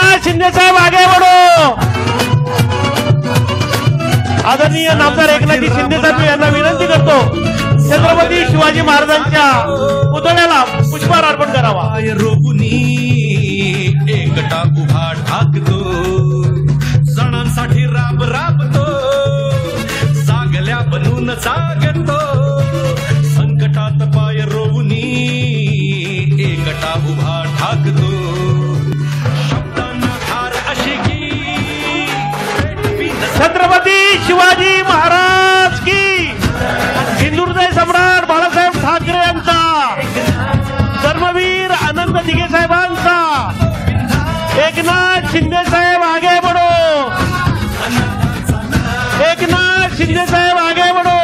एकनाथ शिंदे साहेब आगे बढ़ो। आदरणीय नामदार एकनाथजी शिंदे साहेब यांना विनंती करतो छत्रपती शिवाजी महाराजांच्या पुतळ्याला पुष्पहार अर्पण करावा। एकटा उभा ठाकतो सणांसाठी राब राबतो जागल्या बनून जागतो संकटात पाय रोवणी एकटा उभा ठाकतो शब्दांना धार अशी की छत्रपती शिवाजी महाराज की हिंदुहृदय सम्राट बाळासाहेब ठाकरे यांचा धर्मवीर आनंद दिघे साहेबांचा एकनाथ शिंदे साहेब आगे बढ़ो। एकनाथ शिंदे साहेब आगे बढ़ो।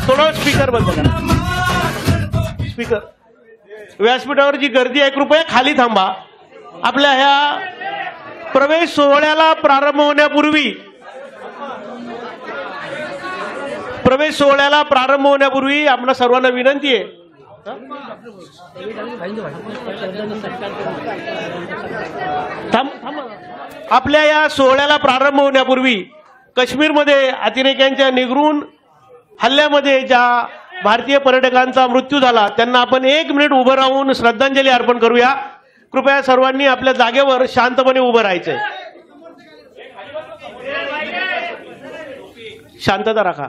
थोडं स्पीकर बंद करा। स्पीकर व्यासपीठावर जी गर्दी आहे कृपया खाली थांबा। आपल्या ह्या प्रवेश सोहळ्याला प्रारंभ होण्यापूर्वी आपल्या सर्वांना विनंती आहे आपल्या या सोहळ्याला प्रारंभ होण्यापूर्वी काश्मीरमध्ये अतिरेक्यांच्या निगरून हल्ल्यामध्ये ज्या भारतीय पर्यटकांचा मृत्यू झाला त्यांना आपण 1 मिनिट उभं राहून श्रद्धांजली अर्पण करूया। कृपया सर्वांनी आपल्या जागेवर शांतपणे उभं राहायचंय। शांतता राखा।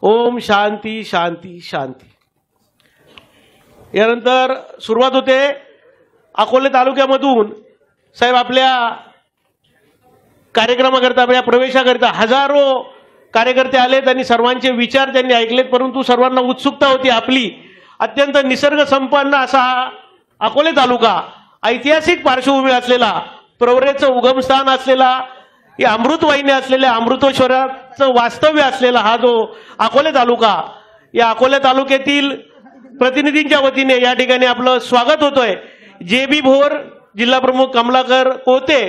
ओम शांती शांती शांती। यानंतर सुरुवात होते अकोले तालुक्यामधून साहेब आपल्या कार्यक्रमाकरता आपल्या प्रवेशाकरता हजारो कार्यकर्ते आलेत आणि सर्वांचे विचार त्यांनी ऐकलेत, परंतु सर्वांना उत्सुकता होती आपली अत्यंत निसर्ग संपन्न असा अकोले तालुका ऐतिहासिक पार्श्वभूमी असलेला प्रवरेचं उगमस्थान असलेला या अमृतवाहिनी असलेल्या अमृतेश्वराचं वास्तव्य असलेला हा जो अकोले तालुका या अकोले तालुक्यातील प्रतिनिधींच्या वतीने या ठिकाणी आपलं स्वागत होतोय। जेबी भोर जिल्हा प्रमुख कमलाकर कोते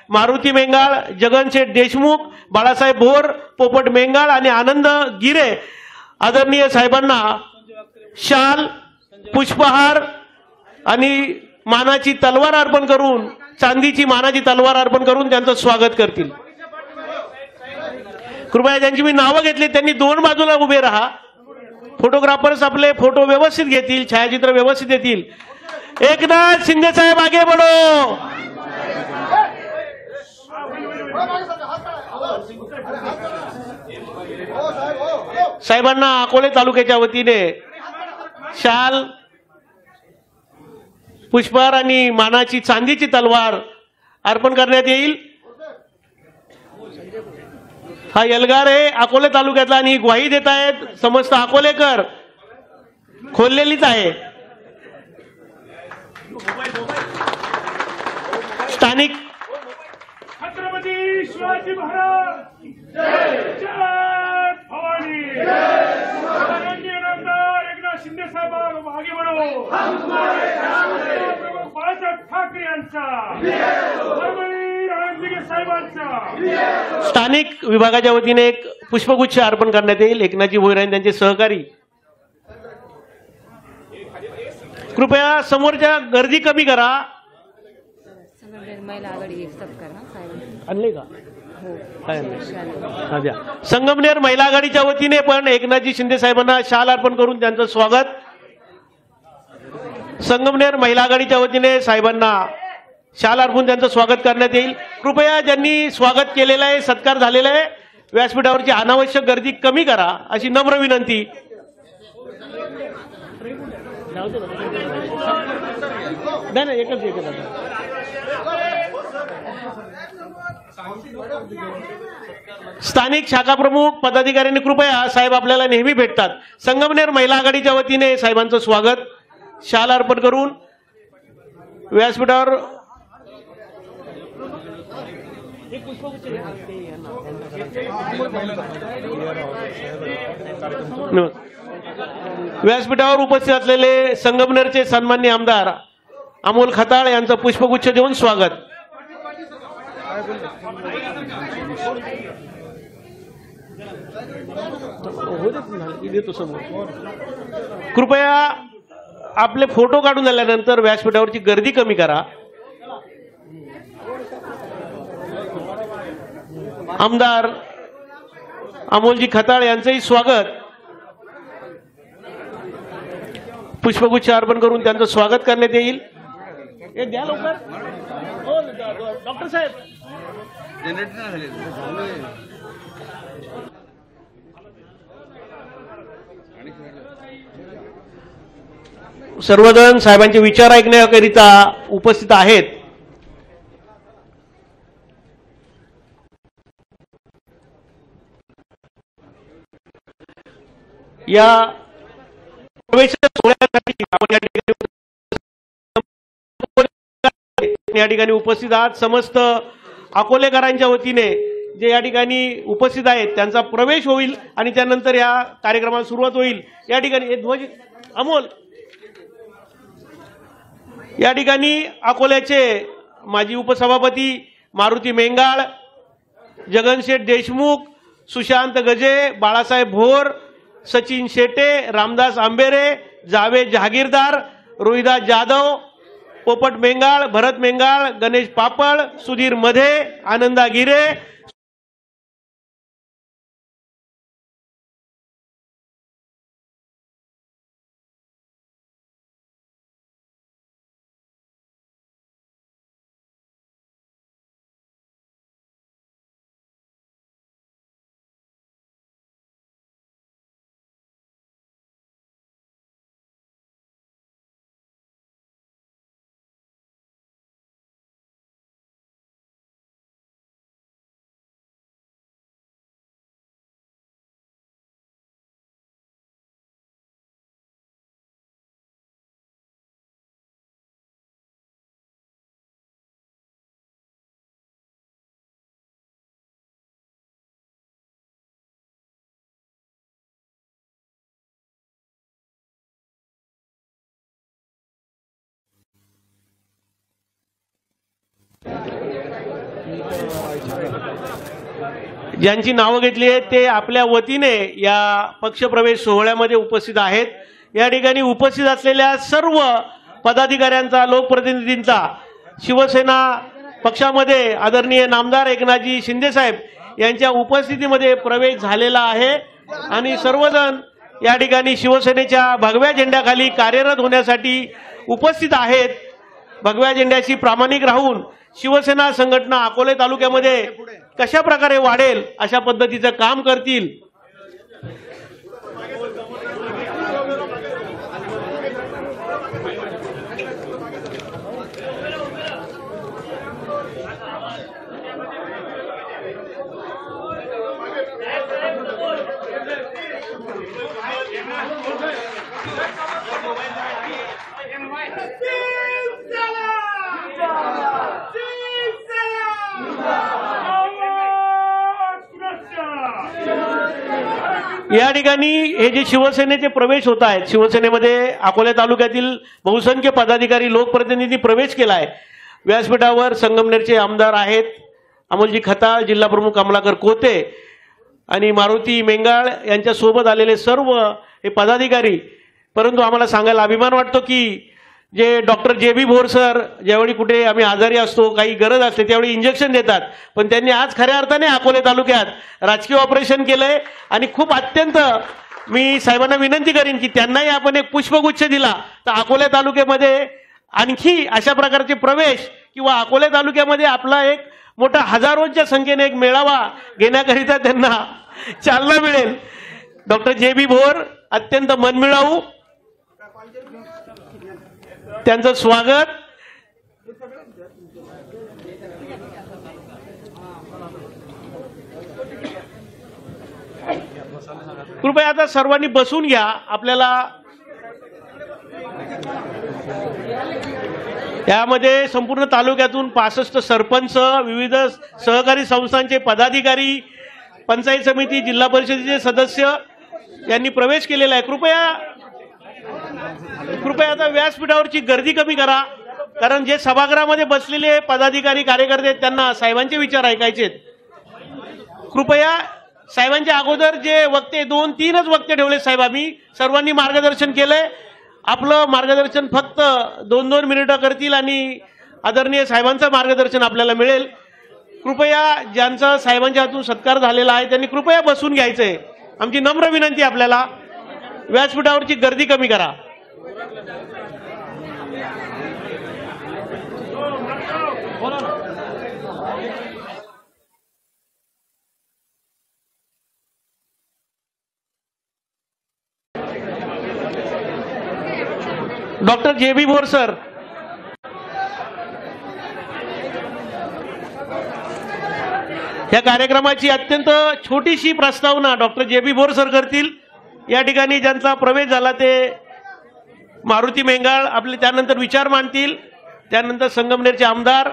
मारुती मेंगाळ जगनशेठ देशमुख बाळासाहेब भोर पोपट मेंगाळ आणि आनंद गिरे आदरणीय साहेबांना शाल पुष्पहार आणि मानाची तलवार अर्पण करून चांदीची मानाची तलवार अर्पण करून त्यांचं स्वागत करतील। कृपया ज्यांची मी नावं घेतली त्यांनी 2 बाजूला उभे राहा। फोटोग्राफर्स आपले फोटो व्यवस्थित घेतील, छायाचित्र व्यवस्थित येतील। एकनाथ शिंदे साहेब आगे बढ़ो। साहेबांना अकोले तालुक्याच्या वतीने शाल पुष्पहार आणि मानाची चांदीची तलवार अर्पण करण्यात येईल। हा एल्गार आहे अकोले तालुक्यातला आणि ग्वाही देत आहेत समस्त अकोलेकर खोललेलीच आहे। स्थानिक छत्रपती शिवाजी महाराज जय जय भवानी जय नामदार एकनाथ शिंदे साहेब आगे बढ़ो। हम तुम्हारे प्रमुख बाळासाहेब ठाकरे यांचा धर्मवीर आनंद दिघे साहेबांचा स्थानिक विभागाच्या वतीने एक पुष्पगुच्छ अर्पण करण्यात येईल। एकनाथजी भोईर आणि त्यांचे सहकारी कृपया समोरच्या गर्दी कमी करा। महिला आघाडी आणले का काय द्या। संगमनेर महिला आघाडीच्या वतीने पण एकनाथजी शिंदे साहेबांना शाल अर्पण करून त्यांचं स्वागत। संगमनेर महिला आघाडीच्या वतीने साहेबांना शाल अर्पण त्यांचं स्वागत करण्यात येईल। कृपया ज्यांनी स्वागत केलेलं आहे सत्कार झालेला आहे व्यासपीठावरची अनावश्यक गर्दी कमी करा अशी नम्र विनंती। नाही एकच स्थानिक शाखा प्रमुख पदाधिकाऱ्यांनी कृपया साहेब आपल्याला नेहमी भेटतात। संगमनेर महिला आघाडीच्या वतीने साहेबांचं स्वागत शाल अर्पण करून व्यासपीठावर व्यासपीठावर उपस्थित असलेले संगमनेरचे सन्माननीय आमदार अमोल खताळ यांचं पुष्पगुच्छ देऊन स्वागत। देतो समोर. कृपया आपले फोटो काढून झाल्यानंतर व्यासपीठावरची गर्दी कमी करा. आमदार अमोलजी खताळ यांचंही स्वागत. पुष्पगुच्छ अर्पण करून त्यांचं स्वागत करण्यात येईल. हे द्या लवकर. हो डॉक्टर साहेब. सर्वजण साहेबांचे विचार ऐकण्याकरिता उपस्थित आहेत. या प्रवेश सोहळ्यासाठी आपण या ठिकाणी उपस्थित आहात. समस्त अकोलेकरांच्या वतीने जे या ठिकाणी उपस्थित आहेत त्यांचा प्रवेश होईल आणि त्यानंतर या कार्यक्रमाला सुरुवात होईल. या ठिकाणी हे ध्वज अमोल. या ठिकाणी अकोल्याचे माजी उपसभापती मारुती मेंगाळ, जगनशेठ देशमुख, सुशांत गजे, बाळासाहेब भोर, सचिन शेटे, रामदास आंबेरे, जावेद जहागीरदार, रोहिदास जाधव, पोपट मेंगाळ, भरत मेंगाळ, गणेश पापड, सुधीर मधे, आनंदा गिरे, ज्यांची नावं घेतली आहेत ते आपल्या वतीने या पक्षप्रवेश सोहळ्यामध्ये उपस्थित आहेत. या ठिकाणी उपस्थित असलेल्या सर्व पदाधिकाऱ्यांचा, लोकप्रतिनिधींचा शिवसेना पक्षामध्ये आदरणीय नामदार एकनाथजी शिंदेसाहेब यांच्या उपस्थितीमध्ये प्रवेश झालेला आहे आणि सर्वजण या ठिकाणी शिवसेनेच्या भगव्या झेंड्याखाली कार्यरत होण्यासाठी उपस्थित आहेत. भगव्या झेंड्याशी प्रामाणिक राहून शिवसेना संघटना अकोले तालुक्यामध्ये कशा प्रकारे वाढेल अशा पद्धतीचं काम करतील. या ठिकाणी हे जे शिवसेनेचे प्रवेश होत आहेत, शिवसेनेमध्ये अकोला तालुक्यातील बहुसंख्य पदाधिकारी, लोकप्रतिनिधी प्रवेश केला आहे. व्यासपीठावर संगमनेरचे आमदार आहेत अमोलजी खताळ, जिल्हा प्रमुख कमलाकर कोते आणि मारुती मेंगाळ यांच्या सोबत आलेले सर्व हे पदाधिकारी. परंतु आम्हाला सांगायला अभिमान वाटतो की जे डॉक्टर जे.बी. भोर सर ज्यावेळी कुठे आम्ही आजारी असतो, काही गरज असते त्यावेळी इंजेक्शन देतात, पण त्यांनी आज खऱ्या अर्थाने अकोले तालुक्यात राजकीय ऑपरेशन केलंय आणि खूप अत्यंत मी साहेबांना विनंती करीन की त्यांनाही आपण एक पुष्पगुच्छ दिला तर अकोले तालुक्यामध्ये आणखी अशा प्रकारचे प्रवेश किंवा अकोले तालुक्यामध्ये आपला एक मोठा हजारोंच्या संख्येने एक मेळावा घेण्याकरिता त्यांना चालना मिळेल. Doctor J B. भोर अत्यंत मनमिळावू, त्यांचं स्वागत. कृपया आता सर्वांनी बसून घ्या. आपल्याला यामध्ये संपूर्ण तालुक्यातून 65 सरपंच, विविध सहकारी संस्थांचे पदाधिकारी, पंचायत समिती, जिल्हा परिषदेचे सदस्य यांनी प्रवेश केलेला आहे. कृपया आता व्यासपीठावरची गर्दी कमी करा, कारण जे सभागृहामध्ये बसलेले पदाधिकारी, कार्यकर्ते त्यांना साहेबांचे विचार ऐकायचे. कृपया साहेबांच्या अगोदर जे वक्ते 2-3च वक्ते ठेवले साहेब, आम्ही सर्वांनी मार्गदर्शन केलंय. आपलं मार्गदर्शन फक्त 2-2 मिनिटं करतील आणि आदरणीय साहेबांचं मार्गदर्शन आपल्याला मिळेल. कृपया ज्यांचा साहेबांच्या हातून सत्कार झालेला आहे त्यांनी कृपया बसून घ्यायचंय. आमची नम्र विनंती आपल्याला, व्यासपीठावरची गर्दी कमी करा. Doctor J B. भोर सर. या कार्यक्रमाची अत्यंत छोटीशी प्रस्तावना डॉक्टर जे.बी. भोर सर करतील. या ठिकाणी ज्यांचा प्रवेश झाला ते मारुती मेंगाळ आपले त्यानंतर विचार मांडतील. त्यानंतर संगमनेरचे आमदार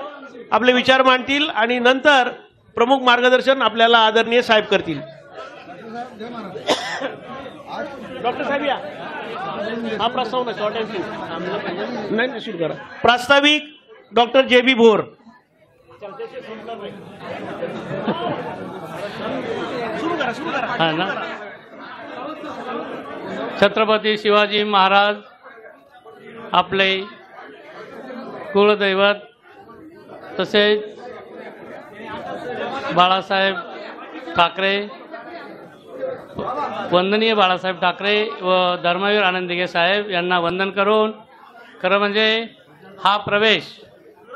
आपले विचार मांडतील आणि नंतर प्रमुख मार्गदर्शन आपल्याला आदरणीय साहेब करतील. डॉक्टर साहेब या. हा प्रस्तावना शॉर्ट अँड स्वीट नाही सुरू करा. प्रास्ताविक डॉक्टर जे.बी. भोर. हा ना. छत्रपती शिवाजी महाराज आपले कुलदैवत, तसेच बाळासाहेब ठाकरे, वंदनीय बाळासाहेब ठाकरे व धर्मवीर आनंद दिघे साहेब यांना वंदन करून, खरं म्हणजे हा प्रवेश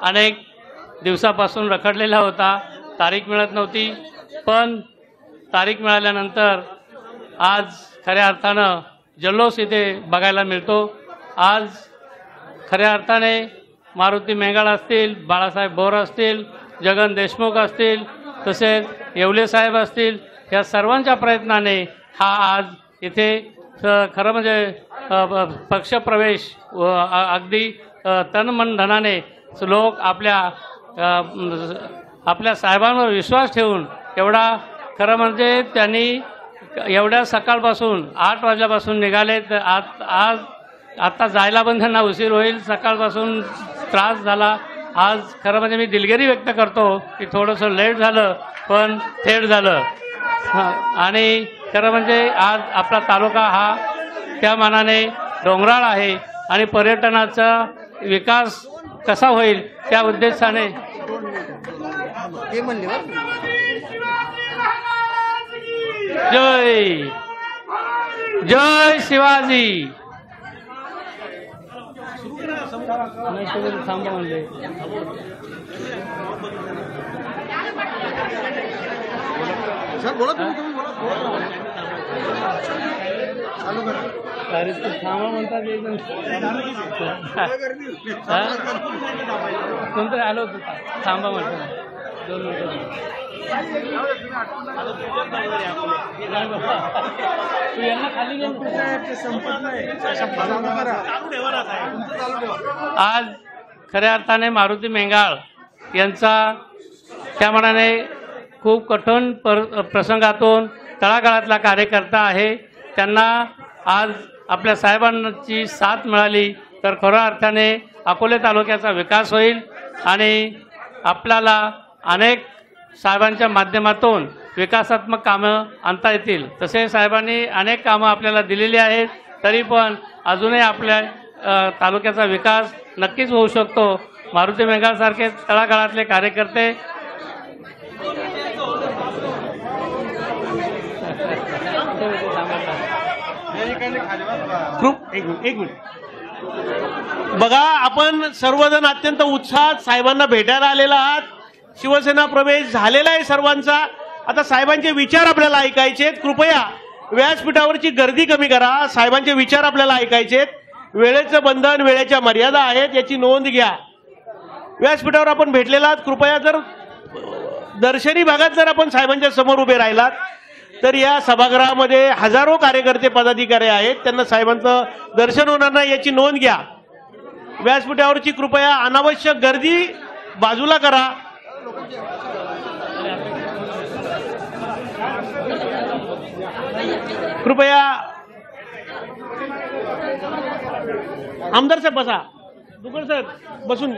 अनेक दिवसापासून रखडलेला होता. तारीख मिळत नव्हती, पण तारीख मिळाल्यानंतर आज खऱ्या अर्थानं जल्लोष इथे बघायला मिळतो. आज खऱ्या अर्थाने मारुती मेंगाळ असतील, बाळासाहेब भोर असतील, जगन देशमुख असतील, तसेच येवले साहेब असतील, या सर्वांच्या प्रयत्नाने हा आज इथे खरं म्हणजे पक्षप्रवेश अगदी तन मन धनाने लोक आपल्या साहेबांवर विश्वास ठेवून एवढा, खरं म्हणजे त्यांनी एवढ्या सकाळपासून 8 वाजल्यापासून निघाले तर आज आता जायला पण त्यांना उशीर होईल. सकाळपासून त्रास झाला. आज खरं म्हणजे मी दिलगिरी व्यक्त करतो की थोडंसं लेट झालं पण थेट झालं. आणि खरं म्हणजे आज आपला तालुका हा त्या मानाने डोंगराळ आहे आणि पर्यटनाचा विकास कसा होईल त्या उद्देशाने जय जय शिवाजी. थांबा म्हणले. थांबा म्हणतात एकदम कोणतरी आलो होतं. थांबा म्हणतो 2 मिनिटं. तू यांना खाली घेऊन आज खऱ्या अर्थाने मारुती मेंगाळ यांचा त्या मनाने खूप कठीण प्रसंगातून तळागाळातला कार्यकर्ता आहे. त्यांना आज आपल्या साहेबांची साथ मिळाली तर खऱ्या अर्थाने अकोले तालुक्याचा विकास होईल आणि आपल्याला अनेक साहेबांच्या माध्यमातून विकासात्मक कामं आणता येतील. तसे साहेबांनी अनेक कामं आपल्याला दिलेली आहेत, तरी पण अजूनही आपल्या तालुक्याचा विकास नक्कीच होऊ शकतो. मारुती मेंगाळसारखे तळागाळातले कार्यकर्ते एक मिनिट बघा, आपण सर्वजण अत्यंत उत्साहात साहेबांना भेटायला आलेला आहात. शिवसेना प्रवेश झालेला आहे सर्वांचा. आता साहेबांचे विचार आपल्याला ऐकायचे आहेत. कृपया व्यासपीठावरची गर्दी कमी करा. साहेबांचे विचार आपल्याला ऐकायचे आहेत. वेळेचं बंधन, वेळेच्या मर्यादा आहेत, याची नोंद घ्या. व्यासपीठावर आपण भेटलेला आहात. कृपया जर दर्शनी भागात जर आपण साहेबांच्या समोर उभे राहिलात तर या सभागृहामध्ये हजारो कार्यकर्ते पदाधिकारी आहेत, त्यांना साहेबांचं दर्शन होणार नाही याची नोंद घ्या. व्यासपीठावरची कृपया अनावश्यक गर्दी बाजूला करा. कृपया आमदार साहेब बसा, दुकान साहेब बसून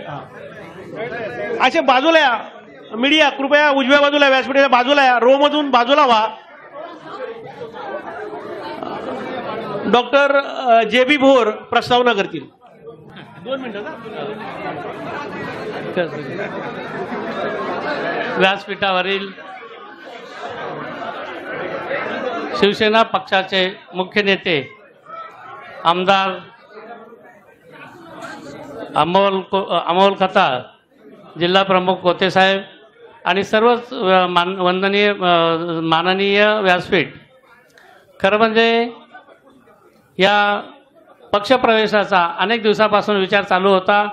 असे बाजूला या. मीडिया कृपया उजव्या बाजूला, व्यासपीठाच्या बाजूला या, रो मधून बाजूला व्हा. डॉक्टर JB भोर प्रस्तावना करतील. 2 मिनिटं. व्यासपीठावरील शिवसेना पक्षाचे मुख्य नेते आमदार अमोल खताळ, जिल्हा प्रमुख कोते साहेब आणि सर्वच माननीय व्यासपीठ. खरं म्हणजे या पक्षप्रवेशाचा अनेक दिवसापासून विचार चालू होता,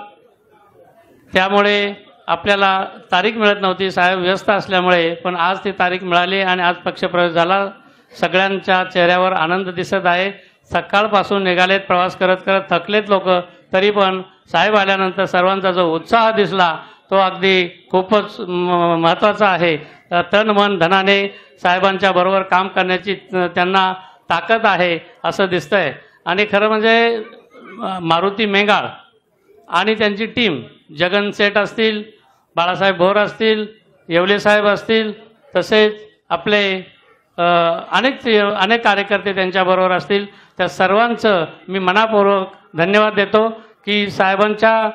त्यामुळे आपल्याला तारीख मिळत नव्हती, साहेब व्यस्त असल्यामुळे. पण आज ती तारीख मिळाली आणि आज पक्षप्रवेश झाला. सगळ्यांच्या चेहऱ्यावर आनंद दिसत आहे. सकाळपासून निघालेत, प्रवास करत करत थकलेत लोक, तरी पण साहेब आल्यानंतर सर्वांचा जो उत्साह दिसला तो अगदी खूपच महत्त्वाचा आहे. तन मन धनाने साहेबांच्या बरोबर काम करण्याची त्यांना ताकद आहे असं दिसतंय. आणि खरं म्हणजे मारुती मेंगाळ आणि त्यांची टीम, जगन सेठ असतील, बाळासाहेब भोर असतील, येवले साहेब असतील, तसेच आपले अनेक कार्यकर्ते त्यांच्याबरोबर असतील, त्या सर्वांचं मी मनापूर्वक धन्यवाद देतो की साहेबांच्या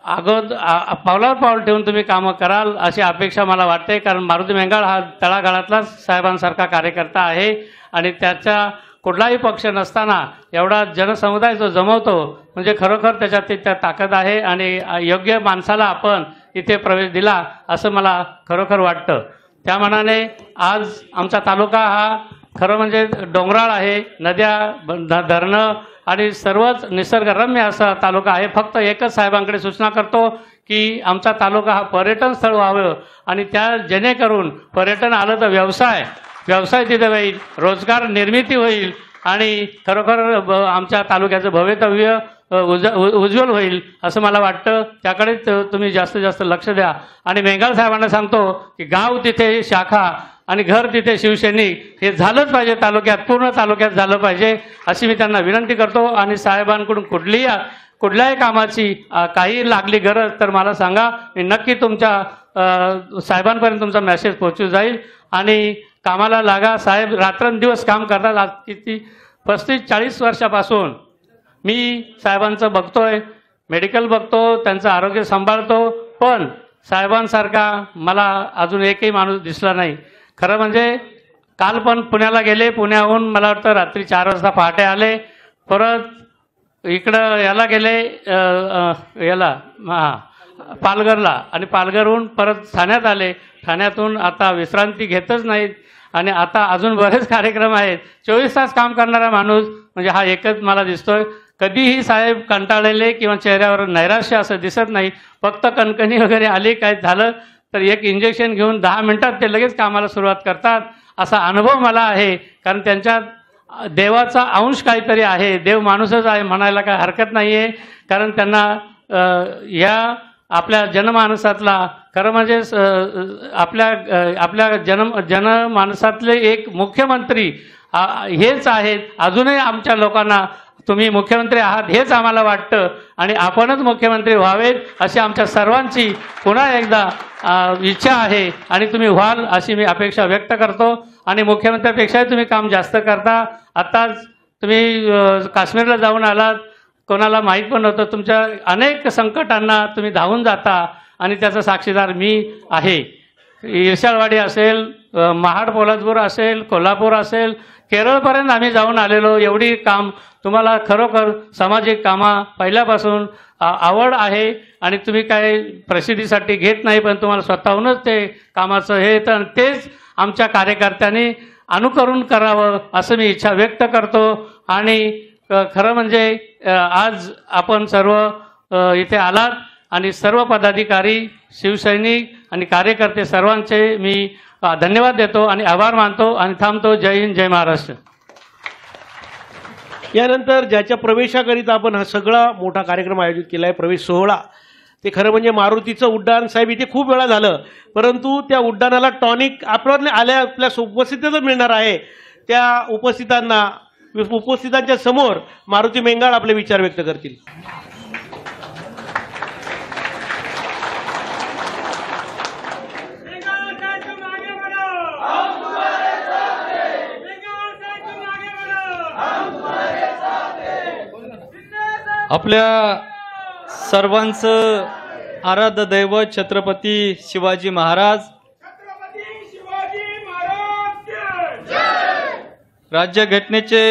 पावलावर पाऊल ठेवून तुम्ही कामं कराल अशी अपेक्षा मला वाटते. कारण मारुती मेंगाळ हा तळागाळातलाच साहेबांसारखा कार्यकर्ता आहे आणि त्याचा कुठलाही पक्ष नसताना एवढा जनसमुदाय जो जमवतो म्हणजे खरोखर त्याच्यात त्या ताकद आहे आणि योग्य माणसाला आपण इथे प्रवेश दिला असं मला खरोखर वाटतं. त्या मानाने आज आमचा तालुका हा खरं म्हणजे डोंगराळ आहे, नद्या, धरणं आणि सर्वच निसर्गरम्य असा तालुका आहे. फक्त एकच साहेबांकडे सूचना करतो की आमचा तालुका हा पर्यटन स्थळ व्हावं आणि त्या जेणेकरून पर्यटन आलं तर व्यवसाय तिथे होईल, रोजगार निर्मिती होईल आणि खरोखर आमच्या तालुक्याचं भवितव्य उज्ज्वल होईल असं मला वाटतं. त्याकडे तुम्ही जास्तीत जास्त लक्ष द्या. आणि मेंगाळ साहेबांना सांगतो की गाव तिथे शाखा आणि घर तिथे शिवसैनिक हे झालंच पाहिजे, तालुक्यात पूर्ण तालुक्यात झालं पाहिजे अशी मी त्यांना विनंती करतो. आणि साहेबांकडून कुठल्याही कामाची काही लागली गरज तर मला सांगा, मी नक्की तुमच्या साहेबांपर्यंत तुमचा मेसेज पोहोचू जाईल. आणि कामाला लागा. साहेब रात्रंदिवस काम करतात. आज किती 35-40 वर्षापासून मी साहेबांचं बघतोय, मेडिकल बघतो, त्यांचं आरोग्य सांभाळतो, पण साहेबांसारखा मला अजून एकही माणूस दिसला नाही. खरं म्हणजे काल पण पुण्याला गेले, पुण्याहून मला वाटतं रात्री 4 वाजता पहाटे आले, परत इकडं याला गेले पालघरला आणि पालघरहून परत ठाण्यात आले, ठाण्यातून आता विश्रांती घेतच नाहीत आणि आता अजून बरेच कार्यक्रम आहेत. 24 तास काम करणारा माणूस म्हणजे हा एकच मला दिसतोय. कधीही साहेब कंटाळलेले किंवा चेहऱ्यावर नैराश्य असं दिसत नाही. फक्त कणकणी वगैरे आली, काय झालं तर एक इंजेक्शन घेऊन 10 मिनिटात ते लगेच कामाला सुरुवात करतात असा अनुभव मला आहे. कारण त्यांच्यात देवाचा अंश काहीतरी आहे, देव माणूसच आहे म्हणायला काय हरकत नाही आहे. कारण त्यांना या आपल्या जनमानसातला खरं म्हणजे आपल्या जनमानसातले एक मुख्यमंत्री हेच आहेत. अजूनही आमच्या लोकांना तुम्ही मुख्यमंत्री आहात हेच आम्हाला वाटतं आणि आपणच मुख्यमंत्री व्हावेत अशी आमच्या सर्वांची पुन्हा एकदा इच्छा आहे आणि तुम्ही व्हाल अशी मी अपेक्षा व्यक्त करतो. आणि मुख्यमंत्र्यापेक्षाही तुम्ही काम जास्त करता. आत्ताच तुम्ही काश्मीरला जाऊन आलात, कोणाला माहीत पण नव्हतं. तुमच्या अनेक संकटांना तुम्ही धावून जाता आणि त्याचा साक्षीदार मी आहे. इरशाळवाडी असेल, महाड पोलादपूर असेल, कोल्हापूर असेल, केरळपर्यंत आम्ही जाऊन आलेलो. एवढी काम तुम्हाला खरोखर सामाजिक कामा पहिल्यापासून आवड आहे आणि तुम्ही काय प्रसिद्धीसाठी घेत नाही, पण तुम्हाला स्वतःहूनच ते कामाचं हे तर तेच आमच्या कार्यकर्त्यांनी अनुकरण करावं असं मी इच्छा व्यक्त करतो. आणि खरं म्हणजे आज आपण सर्व इथे आलात आणि सर्व पदाधिकारी, शिवसैनिक आणि कार्यकर्ते सर्वांचे मी धन्यवाद देतो आणि आभार मानतो आणि थांबतो. जय हिंद, जय महाराष्ट्र. यानंतर ज्याच्या प्रवेशाकरिता आपण हा सगळा मोठा कार्यक्रम आयोजित केला आहे, प्रवेश सोहळा, ते खरं म्हणजे मारुतीचं उड्डाण. साहेब इथे खूप वेळा झालं, परंतु त्या उड्डाणाला टॉनिक आपल्या उपस्थितीतच मिळणार आहे. त्या उपस्थितांच्या समोर मारुती मेंगाळ आपले विचार व्यक्त करतील. हम तुम्हारे आपल्या सर्वांचं आराध्य दैवत छत्रपती शिवाजी महाराज, छत्रपती शिवाजी महाराज की जय. राज्यघटनेचे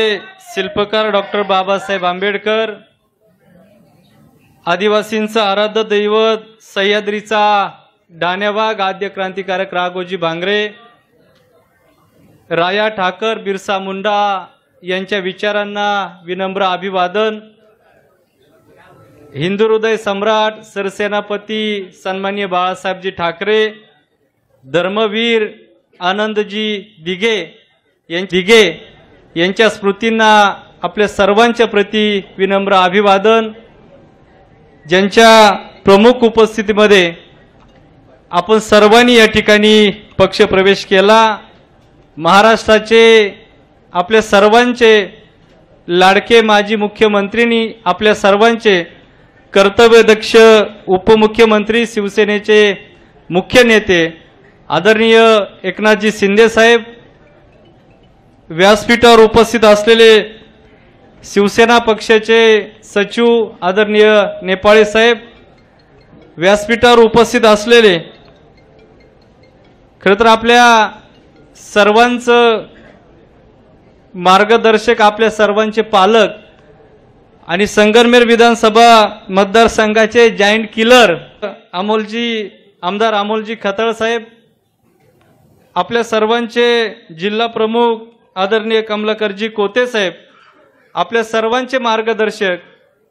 शिल्पकार डॉक्टर बाबासाहेब आंबेडकर, आदिवासींचं आराध्य दैवत सह्याद्रीचा डाण्यावाग आद्य क्रांतिकारक राघोजी भांगरे, राया ठाकर, बिरसा मुंडा यांच्या विचारांना विनम्र अभिवादन. हिंदू हृदय सम्राट सरसेनापती सन्माननीय बाळासाहेबजी ठाकरे, धर्मवीर आनंदजी दिघे यांच्या स्मृतींना आपल्या सर्वांच्या प्रती विनम्र अभिवादन. ज्यांच्या प्रमुख उपस्थितीमध्ये आपण सर्वांनी या ठिकाणी पक्षप्रवेश केला. महाराष्ट्राचे आपल्या सर्वांचे लाडके माजी मुख्यमंत्रींनी, आपल्या सर्वांचे कर्तव्यदक्ष उपमुख्यमंत्री, शिवसेनेचे मुख्य नेते आदरणीय एकनाथजी शिंदे साहेब, व्यासपीठावर उपस्थित असलेले शिवसेना पक्षाचे सचिव आदरणीय नेपाळे साहेब, व्यासपीठावर उपस्थित असलेले खरं तर आपल्या सर्वांचं मार्गदर्शक, आपल्या सर्वांचे पालक आणि संगमनेर विधानसभा मतदारसंघाचे जायंट किलर आमदार अमोलजी खताळ साहेब, आपल्या सर्वांचे जिल्हा प्रमुख आदरणीय कमलाकरजी कोते साहेब, आपल्या सर्वांचे मार्गदर्शक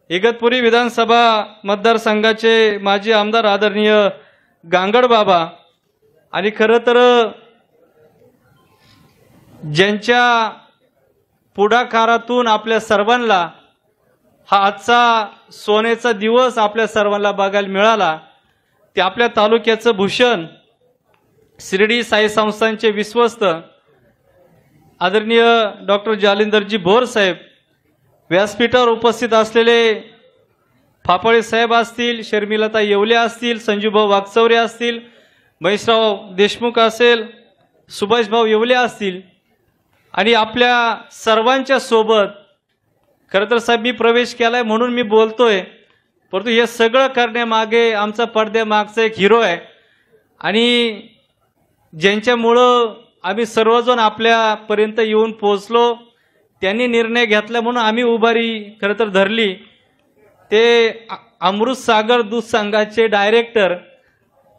इगतपुरी विधानसभा मतदारसंघाचे माजी आमदार आदरणीय गांगड बाबा, आणि खरं तर ज्यांच्या पुढाकारातून आपल्या सर्वांना हा आजचा सोन्याचा दिवस आपल्या सर्वांना बघायला मिळाला, ते आपल्या तालुक्याचं भूषण शिर्डी साई संस्थांचे विश्वस्त आदरणीय डॉक्टर जालिंदरजी भोर साहेब, व्यासपीठावर उपस्थित असलेले फापळे साहेब असतील, शर्मिलता येवले असतील, संजूभाऊ वागचौरे असतील, महेशराव देशमुख असेल, सुभाषभाऊ येवले असतील, आणि आपल्या सर्वांच्या सोबत खरं तर साहेब मी प्रवेश केलाय म्हणून मी बोलतोय, परंतु हे सगळं करण्यामागे आमचा पडद्यामागचा एक हिरो आहे, आणि ज्यांच्यामुळं आम्ही सर्वजण आपल्यापर्यंत येऊन पोहोचलो, त्यांनी निर्णय घेतला म्हणून आम्ही उभारी खरं तर धरली. ते अमृत सागर दूध संघाचे डायरेक्टर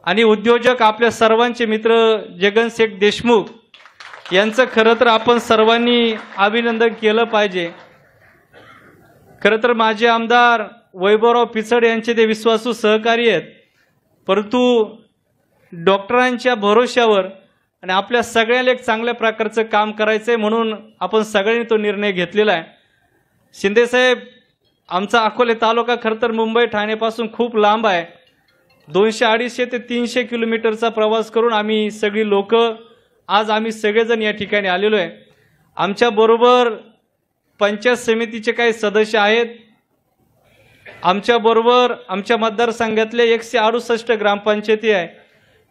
आणि उद्योजक आपल्या सर्वांचे मित्र जगनशेठ देशमुख यांचं खरं तर आपण सर्वांनी अभिनंदन केलं पाहिजे. खरं तर माझे आमदार वैभवराव पिचड यांचे ते विश्वासू सहकारी आहेत, परंतु डॉक्टरांच्या भरोश्यावर आणि आपल्या सगळ्याला एक चांगल्या प्रकारचं काम करायचंय म्हणून आपण सगळ्यांनी तो निर्णय घेतलेला आहे. शिंदे साहेब, आमचा अकोले तालुका खरं तर मुंबई ठाण्यापासून खूप लांब आहे. 200-250 ते 300 किलोमीटरचा प्रवास करून आम्ही सगळी लोक आज आम्ही सगळेजण या ठिकाणी आलेलो आहे. आमच्याबरोबर पंचायत समितीचे काही सदस्य आहेत, आमच्याबरोबर आमच्या मतदारसंघातले 168 ग्रामपंचायती आहे,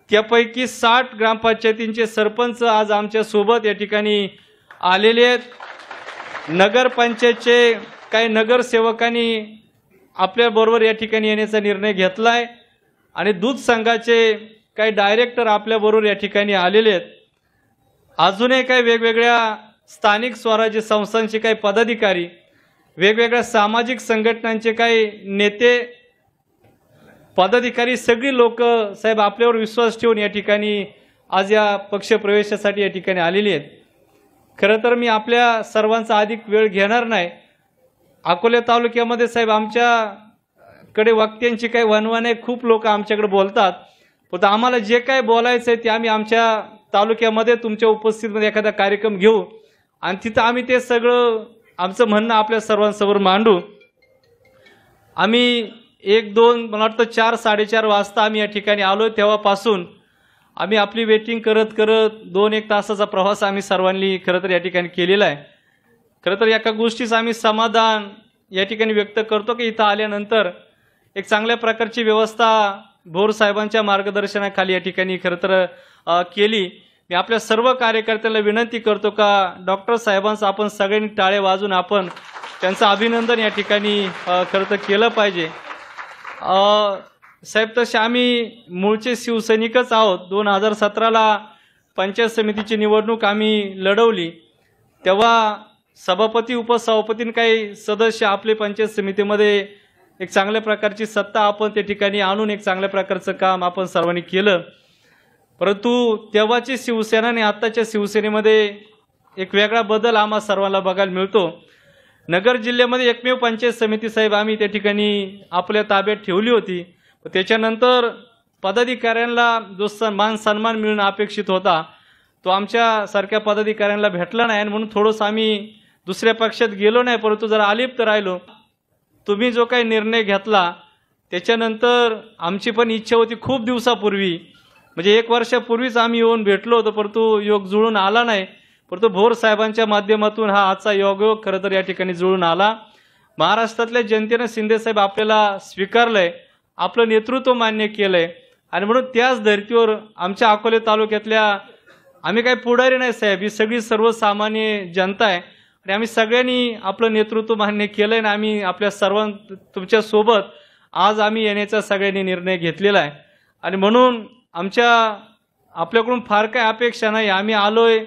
त्यापैकी 60 ग्रामपंचायतींचे सरपंच आज आमच्या सोबत या ठिकाणी आलेले आहेत. नगरपंचायतचे काही नगरसेवकांनी आपल्याबरोबर या ठिकाणी येण्याचा निर्णय घेतला आहे, आणि दूध संघाचे काही डायरेक्टर आपल्याबरोबर या ठिकाणी आलेले आहेत. अजूनही काही वेगवेगळ्या स्थानिक स्वराज्य संस्थांचे काही पदाधिकारी, वेगवेगळ्या सामाजिक संघटनांचे काही नेते पदाधिकारी, सगळी लोक साहेब आपल्यावर विश्वास ठेवून या ठिकाणी आज या पक्षप्रवेशासाठी या ठिकाणी आलेली आहेत. खरं तर मी आपल्या सर्वांचा अधिक वेळ घेणार नाही. अकोले तालुक्यामध्ये साहेब आमच्याकडे वक्त्यांची काही वणवण आहे, खूप लोक आमच्याकडे बोलतात, पण आम्हाला जे काही बोलायचं आहे ते आम्ही आमच्या तालुक्यामध्ये तुमच्या उपस्थितीमध्ये एखादा कार्यक्रम घेऊ आणि तिथं आम्ही ते सगळं आमचं म्हणणं आपल्या सर्वांसमोर मांडू. आम्ही 1-2 मला वाटतं 4-4:30 वाजता आम्ही या ठिकाणी आलो, तेव्हापासून आम्ही आपली वेटिंग करत करत 2-1 तासाचा प्रवास आम्ही सर्वांनी खरं तर या ठिकाणी केलेला आहे. खरं तर एका गोष्टीचं आम्ही समाधान या ठिकाणी व्यक्त करतो की इथं आल्यानंतर एक चांगल्या प्रकारची व्यवस्था भोर साहेबांच्या मार्गदर्शनाखाली या ठिकाणी खरं तर केली. मी आपल्या सर्व कार्यकर्त्यांना विनंती करतो का डॉक्टर साहेबांचा आपण सगळ्यांनी टाळे वाजून आपण त्यांचं अभिनंदन या ठिकाणी खरं तर केलं पाहिजे. साहेब, तसे आम्ही मूळचे शिवसैनिकच आहोत. 2017ला पंचायत समितीची निवडणूक आम्ही लढवली, तेव्हा सभापती उपसभापतींनी काही सदस्य आपले पंचायत समितीमध्ये एक चांगल्या प्रकारची सत्ता आपण त्या ठिकाणी आणून एक चांगल्या प्रकारचं काम आपण सर्वांनी केलं. परंतु तेव्हाची शिवसेना आणि आत्ताच्या शिवसेनेमध्ये एक वेगळा बदल आम्हा सर्वांना बघायला मिळतो. नगर जिल्ह्यामध्ये एकमेव पंचायत समिती साहेब आम्ही त्या ठिकाणी आपल्या ताब्यात ठेवली होती. त्याच्यानंतर पदाधिकाऱ्यांना जो मान सन्मान मिळणं अपेक्षित होता तो आमच्या सारख्या पदाधिकाऱ्यांना भेटला नाही, आणि म्हणून थोडंसं आम्ही दुसऱ्या पक्षात गेलो नाही, परंतु जरा अलिप्त राहिलो. तुम्ही जो काही निर्णय घेतला त्याच्यानंतर आमची पण इच्छा होती खूप दिवसापूर्वी, म्हणजे 1 वर्षापूर्वीच आम्ही येऊन भेटलो होतो, परंतु योग जुळून आला नाही. परंतु भोर साहेबांच्या माध्यमातून हा आजचा योग खरं तर या ठिकाणी जुळून आला. महाराष्ट्रातल्या जनतेनं शिंदेसाहेब आपल्याला स्वीकारलंय, आपलं नेतृत्व मान्य केलंय, आणि म्हणून त्याच धर्तीवर आमच्या अकोले तालुक्यातल्या आम्ही काही पुढारी नाही साहेब, ही सगळी सर्वसामान्य जनता आहे, आणि आम्ही सगळ्यांनी आपलं नेतृत्व मान्य केलंय आणि आम्ही आपल्या तुमच्या सोबत आज आम्ही येण्याचा सगळ्यांनी निर्णय घेतलेला आहे. आणि म्हणून आपल्याकडून फार काही अपेक्षा नाही. आम्ही आलोय,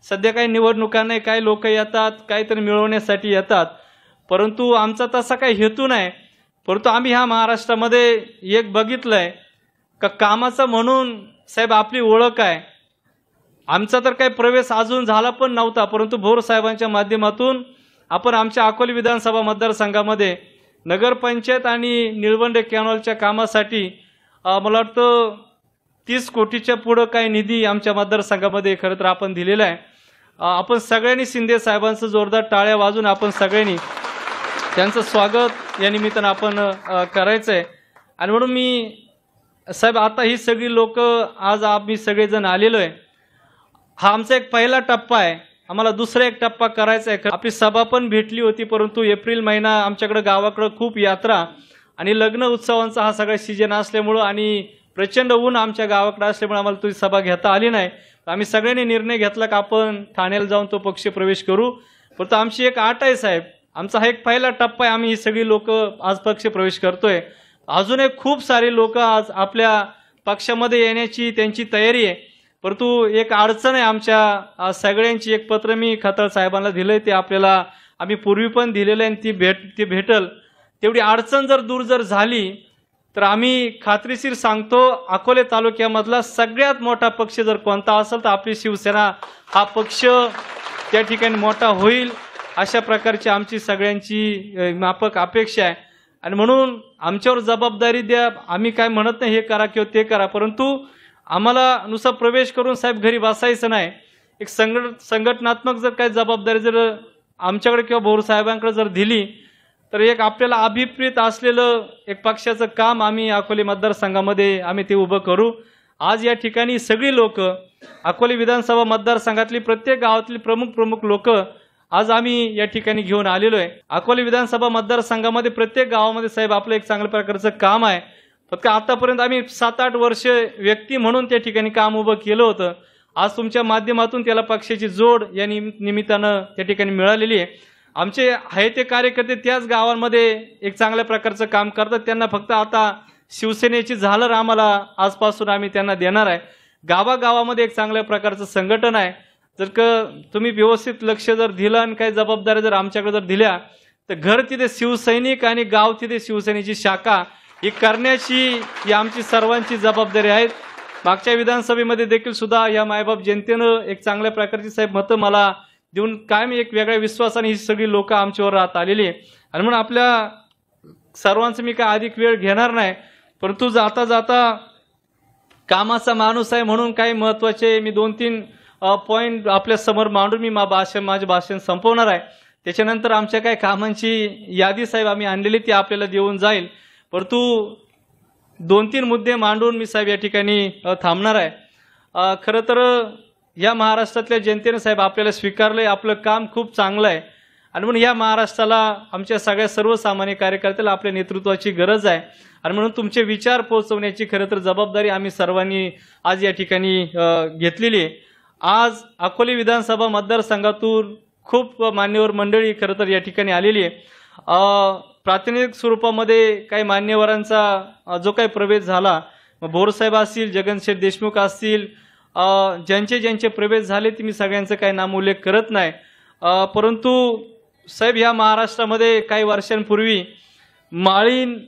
सध्या काही निवडणुका नाही, काही लोक येतात काहीतरी मिळवण्यासाठी येतात, परंतु आमचा तसा काही हेतू नाही. परंतु आम्ही ह्या महाराष्ट्रामध्ये एक बघितलंय का कामाचं म्हणून साहेब आपली ओळख आहे. आमचा तर काही प्रवेश अजून झाला पण नव्हता, परंतु भोर साहेबांच्या माध्यमातून आपण आमच्या अकोले विधानसभा मतदारसंघामध्ये नगरपंचायत आणि निळवंडे कॅनॉलच्या कामासाठी मला वाटतं 30 कोटीच्या पुढं काही निधी आमच्या मतदारसंघामध्ये खरं तर आपण दिलेला आहे. आपण सगळ्यांनी शिंदे साहेबांचं जोरदार टाळ्या वाजून आपण सगळ्यांनी त्यांचं स्वागत या निमित्तानं आपण करायचं आहे. आणि म्हणून मी साहेब आता ही सगळी लोक आज आम्ही सगळेजण आलेलो आहे. हा आमचा एक पहिला टप्पा आहे, आम्हाला दुसरा एक टप्पा करायचा आहे. आपली सभा पण भेटली होती, परंतु एप्रिल महिना आमच्याकडे गावाकडे खूप यात्रा आणि लग्न उत्सवांचा हा सगळा सीजन असल्यामुळं आणि प्रचंड ऊन आमच्या गावाकडे असल्यामुळे आम्हाला तुझी सभा घेता आली नाही. आम्ही सगळ्यांनी निर्णय घेतला की आपण ठाण्याला जाऊन तो पक्ष प्रवेश करू. परंतु आमची एक अट आहे साहेब, आमचा हा एक पहिला टप्पा आहे, आम्ही ही सगळी लोक आज पक्ष प्रवेश करतोय. अजून एक खूप सारे लोक आज आपल्या पक्षामध्ये येण्याची त्यांची तयारी आहे, परंतु एक अडचण आहे आमच्या सगळ्यांची. एक पत्र मी खताळ साहेबांना दिलंय, ते आपल्याला आम्ही पूर्वी पण दिलेलं आहे, आणि ती भेटल. तेवढी अडचण जर दूर जर झाली तर आम्ही खात्रीशीर सांगतो अकोले तालुक्यामधला सगळ्यात मोठा पक्ष जर कोणता असेल तर आपली शिवसेना हा पक्ष त्या ठिकाणी मोठा होईल, अशा प्रकारची आमची सगळ्यांची माफक अपेक्षा आहे. आणि म्हणून आमच्यावर जबाबदारी द्या, आम्ही काय म्हणत नाही हे करा किंवा ते करा, परंतु आम्हाला नुसता प्रवेश करून साहेब घरी बसायचं नाही. एक संघटनात्मक जर काही जबाबदारी जर आमच्याकडे किंवा भोर साहेबांकडे जर दिली तर एक आपल्याला अभिप्रेत असलेलं एक पक्षाचं काम आम्ही अकोले मतदारसंघामध्ये आम्ही ते उभं करू. आज या ठिकाणी सगळी लोक अकोले विधानसभा मतदारसंघातली प्रत्येक गावातली प्रमुख लोक आज आम्ही या ठिकाणी घेऊन आलेलो आहे. अकोले विधानसभा मतदारसंघामध्ये प्रत्येक गावामध्ये साहेब आपलं एक चांगल्या प्रकारचं काम आहे. फक्त आतापर्यंत आम्ही 7-8 वर्ष व्यक्ती म्हणून त्या ठिकाणी काम उभं केलं होतं. आज तुमच्या माध्यमातून त्याला पक्षाची जोड या निमित्तानं त्या ठिकाणी मिळालेली आहे. आमचे आहे ते कार्यकर्ते त्याच गावांमध्ये एक चांगल्या प्रकारचं काम करतात. त्यांना फक्त आता शिवसेनेची झालर आम्हाला आजपासून आम्ही त्यांना देणार आहे. गावागावामध्ये एक चांगल्या प्रकारचं संघटन आहे. जर का तुम्ही व्यवस्थित लक्ष जर दिलं आणि काही जबाबदारी जर आमच्याकडे जर दिल्या तर घर तिथे शिवसैनिक आणि गाव तिथे शिवसेनेची शाखा ही करण्याची ही आमची सर्वांची जबाबदारी आहे. मागच्या विधानसभेमध्ये देखील सुद्धा या मायबाप जनतेनं एक चांगल्या प्रकारची साहेब मतं मला देऊन कायम एक वेगळ्या विश्वासाने ही सगळी लोक आमच्यावर राहत आलेली आहे. आणि म्हणून आपल्या सर्वांचं मी काय अधिक वेळ घेणार नाही, परंतु जाता जाता कामाचा माणूस आहे म्हणून काही महत्वाचे मी 2-3 पॉईंट आपल्या समोर मांडून मी माझे भाषण संपवणार आहे. त्याच्यानंतर आमच्या काही कामांची यादी साहेब आम्ही आणलेली ती आपल्याला देऊन जाईल, परंतु 2-3 मुद्दे मांडून मी साहेब या ठिकाणी थांबणार आहे. खरं तर या महाराष्ट्रातल्या जनतेने साहेब आपल्याला स्वीकारलंय, आपलं काम खूप चांगलं आहे. आणि म्हणून या महाराष्ट्राला आमच्या सगळ्या सर्वसामान्य कार्यकर्त्याला आपल्या नेतृत्वाची गरज आहे. आणि म्हणून तुमचे विचार पोहोचवण्याची खरं तर जबाबदारी आम्ही सर्वांनी आज या ठिकाणी घेतलेली आहे. आज अकोले विधानसभा मतदारसंघातून खूप मान्यवर मंडळी खरं तर या ठिकाणी आलेली आहे. प्रातिनिधिक स्वरूपामध्ये काही मान्यवरांचा जो काही प्रवेश झाला, बोरसाहेब असतील, जगनशेठ देशमुख असतील, ज्यांचे प्रवेश झाले ते मी सगळ्यांचं काही नामोल्लेख करत नाही. परंतु साहेब ह्या महाराष्ट्रामध्ये काही वर्षांपूर्वी माळीन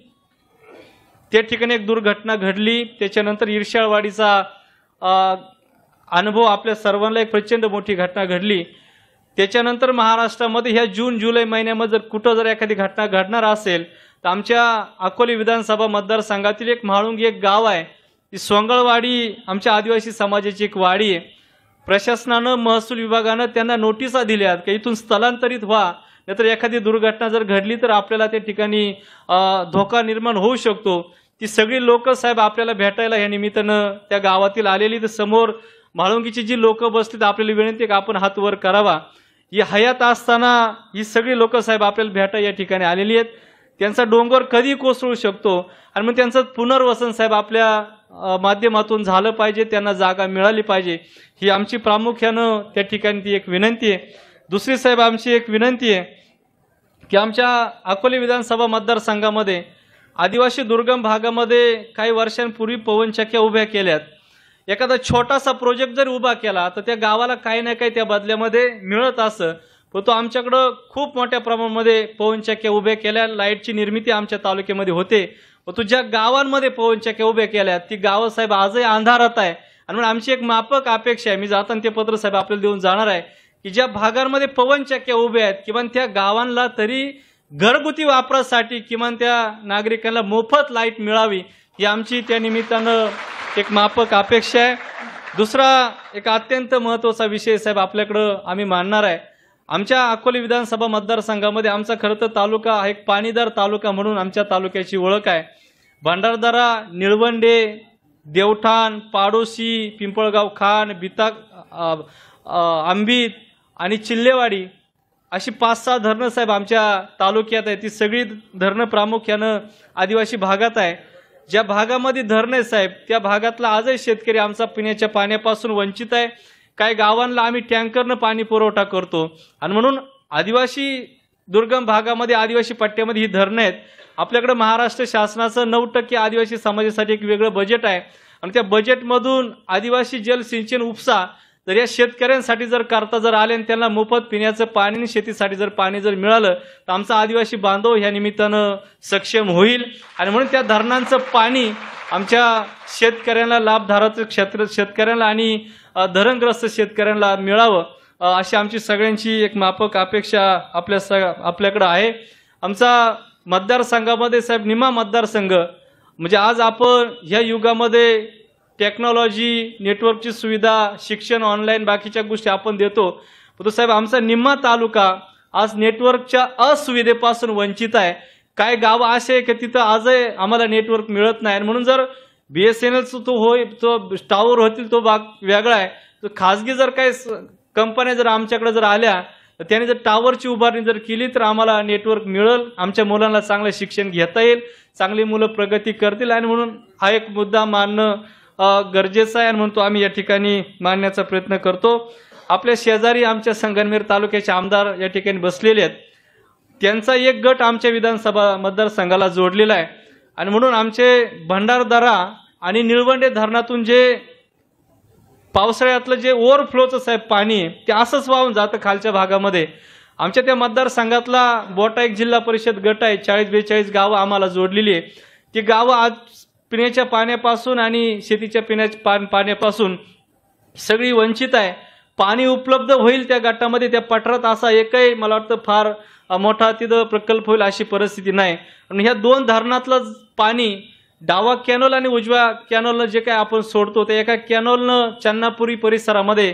त्या ठिकाणी एक दुर्घटना घडली. त्याच्यानंतर इर्शाळवाडीचा अनुभव आपल्या सर्वांना एक प्रचंड मोठी घटना घडली. त्याच्यानंतर महाराष्ट्रामध्ये ह्या जून जुलै महिन्यामध्ये जर कुठं जर एखादी घटना घडणार असेल तर आमच्या अकोले विधानसभा मतदारसंघातील एक म्हाळुंगी एक गाव आहे, ती सोंगळवाडी आमच्या आदिवासी समाजाची एक वाडी आहे. प्रशासनानं महसूल विभागानं त्यांना नोटिसा दिल्यात की इथून स्थलांतरित व्हा, नाहीतर एखादी दुर्घटना जर घडली तर आपल्याला त्या ठिकाणी धोका निर्माण होऊ शकतो. ती सगळी लोक साहेब आपल्याला भेटायला या निमित्तानं त्या गावातील आलेली, तर समोर म्हाळुंगीची जी लोक बसलीत आपल्याला विनंती की आपण हात वर करावा. ही हयात असताना ही सगळी लोक साहेब आपल्याला भेटायला या ठिकाणी आलेली आहेत. त्यांचा डोंगर कधी कोसळू शकतो आणि मग त्यांचं पुनर्वसन साहेब आपल्या माध्यमातून झालं पाहिजे, त्यांना जागा मिळाली पाहिजे, ही आमची प्रामुख्यानं त्या ठिकाणी ती एक विनंती आहे. दुसरी साहेब आमची एक विनंती आहे की आमच्या अकोले विधानसभा मतदारसंघामध्ये आदिवासी दुर्गम भागामध्ये काही वर्षांपूर्वी पवनचक्क्या उभ्या केल्यात. एखादा छोटासा प्रोजेक्ट जर उभा केला तर त्या गावाला काही ना काही त्या बदल्यामध्ये मिळत असं, पण तो आमच्याकडं खूप मोठ्या प्रमाणामध्ये पवनचक्क्या उभ्या केल्या, लाईटची निर्मिती आमच्या तालुक्यामध्ये होते. पण तो ज्या गावांमध्ये पवनचक्क्या उभ्या केल्या ती गावं साहेब आजही अंधारात आहे. आणि म्हणून आमची एक माफक अपेक्षा आहे, मी जाताना ते पत्र साहेब आपल्याला देऊन जाणार आहे, की ज्या भागांमध्ये पवनचक्क्या उभ्या आहेत किमान त्या गावांना तरी घरगुती वापरासाठी किमान त्या नागरिकांना मोफत लाईट मिळावी, ही आमची त्या निमित्तानं एक माफक अपेक्षा आहे. दुसरा एक अत्यंत महत्त्वाचा विषय साहेब आपल्याकडं आम्ही मांडणार आहे. आमच्या अकोले विधानसभा मतदारसंघामध्ये आमचा खरं तर तालुका हा एक पाणीदार तालुका म्हणून आमच्या तालुक्याची ओळख आहे. भंडारदरा, निळवंडे, देवठाण, पाडोशी, पिंपळगाव खान, आंबीत आणि चिल्लेवाडी अशी 5-6 धरणं साहेब आमच्या तालुक्यात आहे. ती सगळी धरणं प्रामुख्यानं आदिवासी भागात आहे. ज्या भागामध्ये धरणं आहे साहेब त्या भागातला आजही शेतकरी आमचा पिण्याच्या पाण्यापासून वंचित आहे. काही गावांना आम्ही टँकरनं पाणी पुरवठा करतो आणि म्हणून आदिवासी दुर्गम भागामध्ये आदिवासी पट्ट्यामध्ये ही धरणं आहेत. आपल्याकडे महाराष्ट्र शासनाचं 9% आदिवासी समाजासाठी एक वेगळं बजेट आहे आणि त्या बजेटमधून आदिवासी जल सिंचन उपसा तर या शेतकऱ्यांसाठी जर करता जर आले आणि त्यांना मोफत पिण्याचं पाणी आणि शेतीसाठी जर पाणी जर मिळालं तर आमचा आदिवासी बांधव ह्या निमित्तानं सक्षम होईल. आणि म्हणून त्या धरणांचं पाणी आमच्या शेतकऱ्यांना लाभधारक शेतकऱ्यांना आणि धरणग्रस्त शेतकऱ्यांना मिळावं अशी आमची सगळ्यांची एक माफक अपेक्षा आपल्याकडे आहे. आमचा मतदारसंघामध्ये साहेब निमा मतदारसंघ म्हणजे आज आपण ह्या युगामध्ये टेक्नॉलॉजी, नेटवर्कची सुविधा, शिक्षण ऑनलाईन बाकीच्या गोष्टी आपण देतो, परंतु साहेब आमचा निम्मा तालुका आज नेटवर्कच्या असुविधेपासून वंचित आहे. काय गाव असे आहे की तिथं आजही आम्हाला नेटवर्क मिळत नाही. म्हणून जर BSNL तो टावर होतील तो भाग वेगळा आहे. तो खाजगी जर काही कंपन्या जर आमच्याकडे जर आल्या तर त्याने जर टावरची उभारणी जर केली तर आम्हाला नेटवर्क मिळेल, आमच्या मुलांना चांगलं शिक्षण घेता येईल, चांगली मुलं प्रगती करतील. आणि म्हणून हा एक मुद्दा मानणं गरजेचं आहे आणि म्हणून तो आम्ही या ठिकाणी मांडण्याचा प्रयत्न करतो. आपल्या शेजारी आमच्या संगमनेर तालुक्याचे आमदार या ठिकाणी बसलेले आहेत, त्यांचा एक गट आमच्या विधानसभा मतदारसंघाला जोडलेला आहे. आणि म्हणून आमचे भंडारदरा आणि निळवंडे धरणातून जे पावसाळ्यातलं जे ओव्हरफ्लोचं साहेब पाणी ते असंच वाहून जातं खालच्या भागामध्ये. आमच्या त्या मतदारसंघातला बोटा एक जिल्हा परिषद गट आहे, 40-42 गावं आम्हाला जोडलेली आहे. ती गावं आज पिण्याच्या पाण्यापासून आणि शेतीच्या पिण्याच्या पाण्यापासून सगळी वंचित आहे. पाणी उपलब्ध होईल त्या गटामध्ये, त्या पठारात असा एकही मला वाटतं फार मोठा तिथं प्रकल्प होईल अशी परिस्थिती नाही. आणि ह्या 2 धरणातलं पाणी डावा कॅनोल आणि उजव्या कॅनोलनं जे काय आपण सोडतो त्या एका कॅनोलनं चन्नापुरी परिसरामध्ये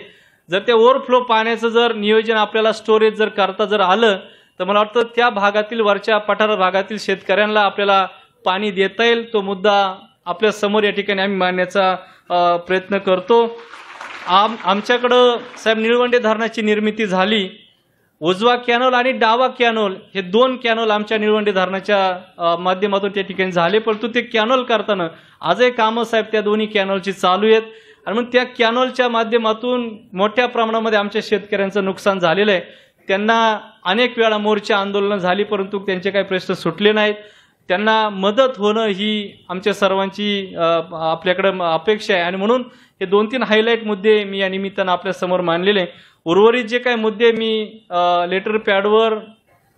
जर त्या ओव्हरफ्लो पाण्याचं जर नियोजन आपल्याला स्टोरेज जर करता जर आलं तर मला वाटतं त्या भागातील वरच्या पठार भागातील शेतकऱ्यांना आपल्याला पाणी देता येईल. तो मुद्दा आपल्या समोर या ठिकाणी आम्ही मांडण्याचा प्रयत्न करतो. आमच्याकडं साहेब निळवंडे धरणाची निर्मिती झाली. उजवा कॅनोल आणि डावा कॅनोल हे 2 कॅनोल आमच्या निळवंडे धरणाच्या माध्यमातून त्या ठिकाणी झाले, परंतु ते कॅनोल करताना आजही कामं साहेब त्या दोन्ही कॅनोलची चालू आहेत. आणि मग त्या कॅनोलच्या माध्यमातून मोठ्या प्रमाणामध्ये आमच्या शेतकऱ्यांचं नुकसान झालेलं आहे. त्यांना अनेक वेळा मोर्चा आंदोलनं झाली, परंतु त्यांचे काही प्रश्न सुटले नाहीत. त्यांना मदत होणं ही आमच्या सर्वांची आपल्याकडे अपेक्षा आहे. आणि म्हणून हे 2-3 हायलाईट मुद्दे मी या निमित्तानं आपल्यासमोर मांडलेले. उर्वरित जे काही मुद्दे मी लेटर पॅडवर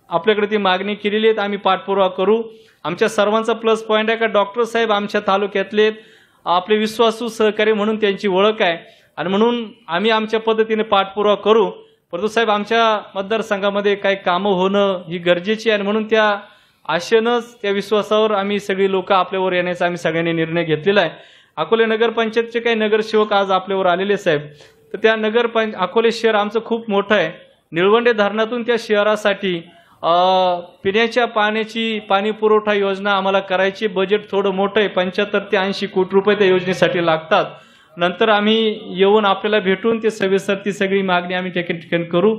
आपल्याकडे ती मागणी केलेली आहेत, आम्ही पाठपुरावा करू. आमच्या सर्वांचा प्लस पॉईंट आहे का डॉक्टर साहेब आमच्या तालुक्यातले आपले विश्वासू सहकारी म्हणून त्यांची ओळख आहे, आणि म्हणून आम्ही आमच्या पद्धतीने पाठपुरावा करू. परंतु साहेब आमच्या मतदारसंघामध्ये काही कामं होणं ही गरजेची आहे, आणि म्हणून त्या आशेनंच त्या विश्वासावर आम्ही सगळी लोक आपल्यावर येण्याचा आम्ही सगळ्यांनी निर्णय घेतलेला आहे. अकोले नगरपंचायतचे काही नगरसेवक आज आपल्यावर आलेले साहेब, तर त्या अकोले शहर आमचं खूप मोठं आहे. निळवंडे धरणातून त्या शहरासाठी पिण्याच्या पाण्याची पाणी पुरवठा योजना आम्हाला करायची. बजेट थोडं मोठं आहे, 75 ते 80 कोटी रुपये त्या योजनेसाठी लागतात. नंतर आम्ही येऊन आपल्याला भेटून ते सविस्तर ती सगळी मागणी आम्ही त्या ठिकाणी करू.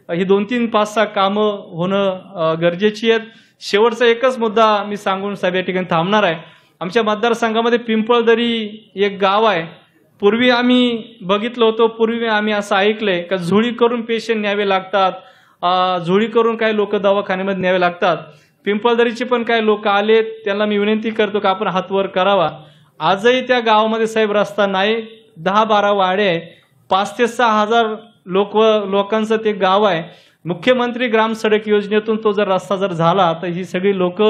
ही 2-3, 5-6 कामं होणं गरजेची आहेत. शेवटचा एकच मुद्दा मी सांगून साहेब या ठिकाणी थांबणार आहे. आमच्या मतदारसंघामध्ये पिंपळदरी एक गाव आहे. पूर्वी आम्ही बघितलं होतं, पूर्वी आम्ही असं ऐकलंय का झोळी करून पेशंट न्यावे लागतात, झोळी करून काही लोक दवाखान्यामध्ये न्यावे लागतात. पिंपळदरीचे पण काही लोक आलेत, त्यांना मी विनंती करतो की आपण हातवर करावा. आजही त्या गावामध्ये साहेब रस्ता नाही, 10-12 वाडे आहे, 5 ते 6 हजार लोकांचं ते गाव आहे. मुख्यमंत्री ग्राम सडक योजनेतून तो जर रस्ता जर झाला तर ही सगळी लोक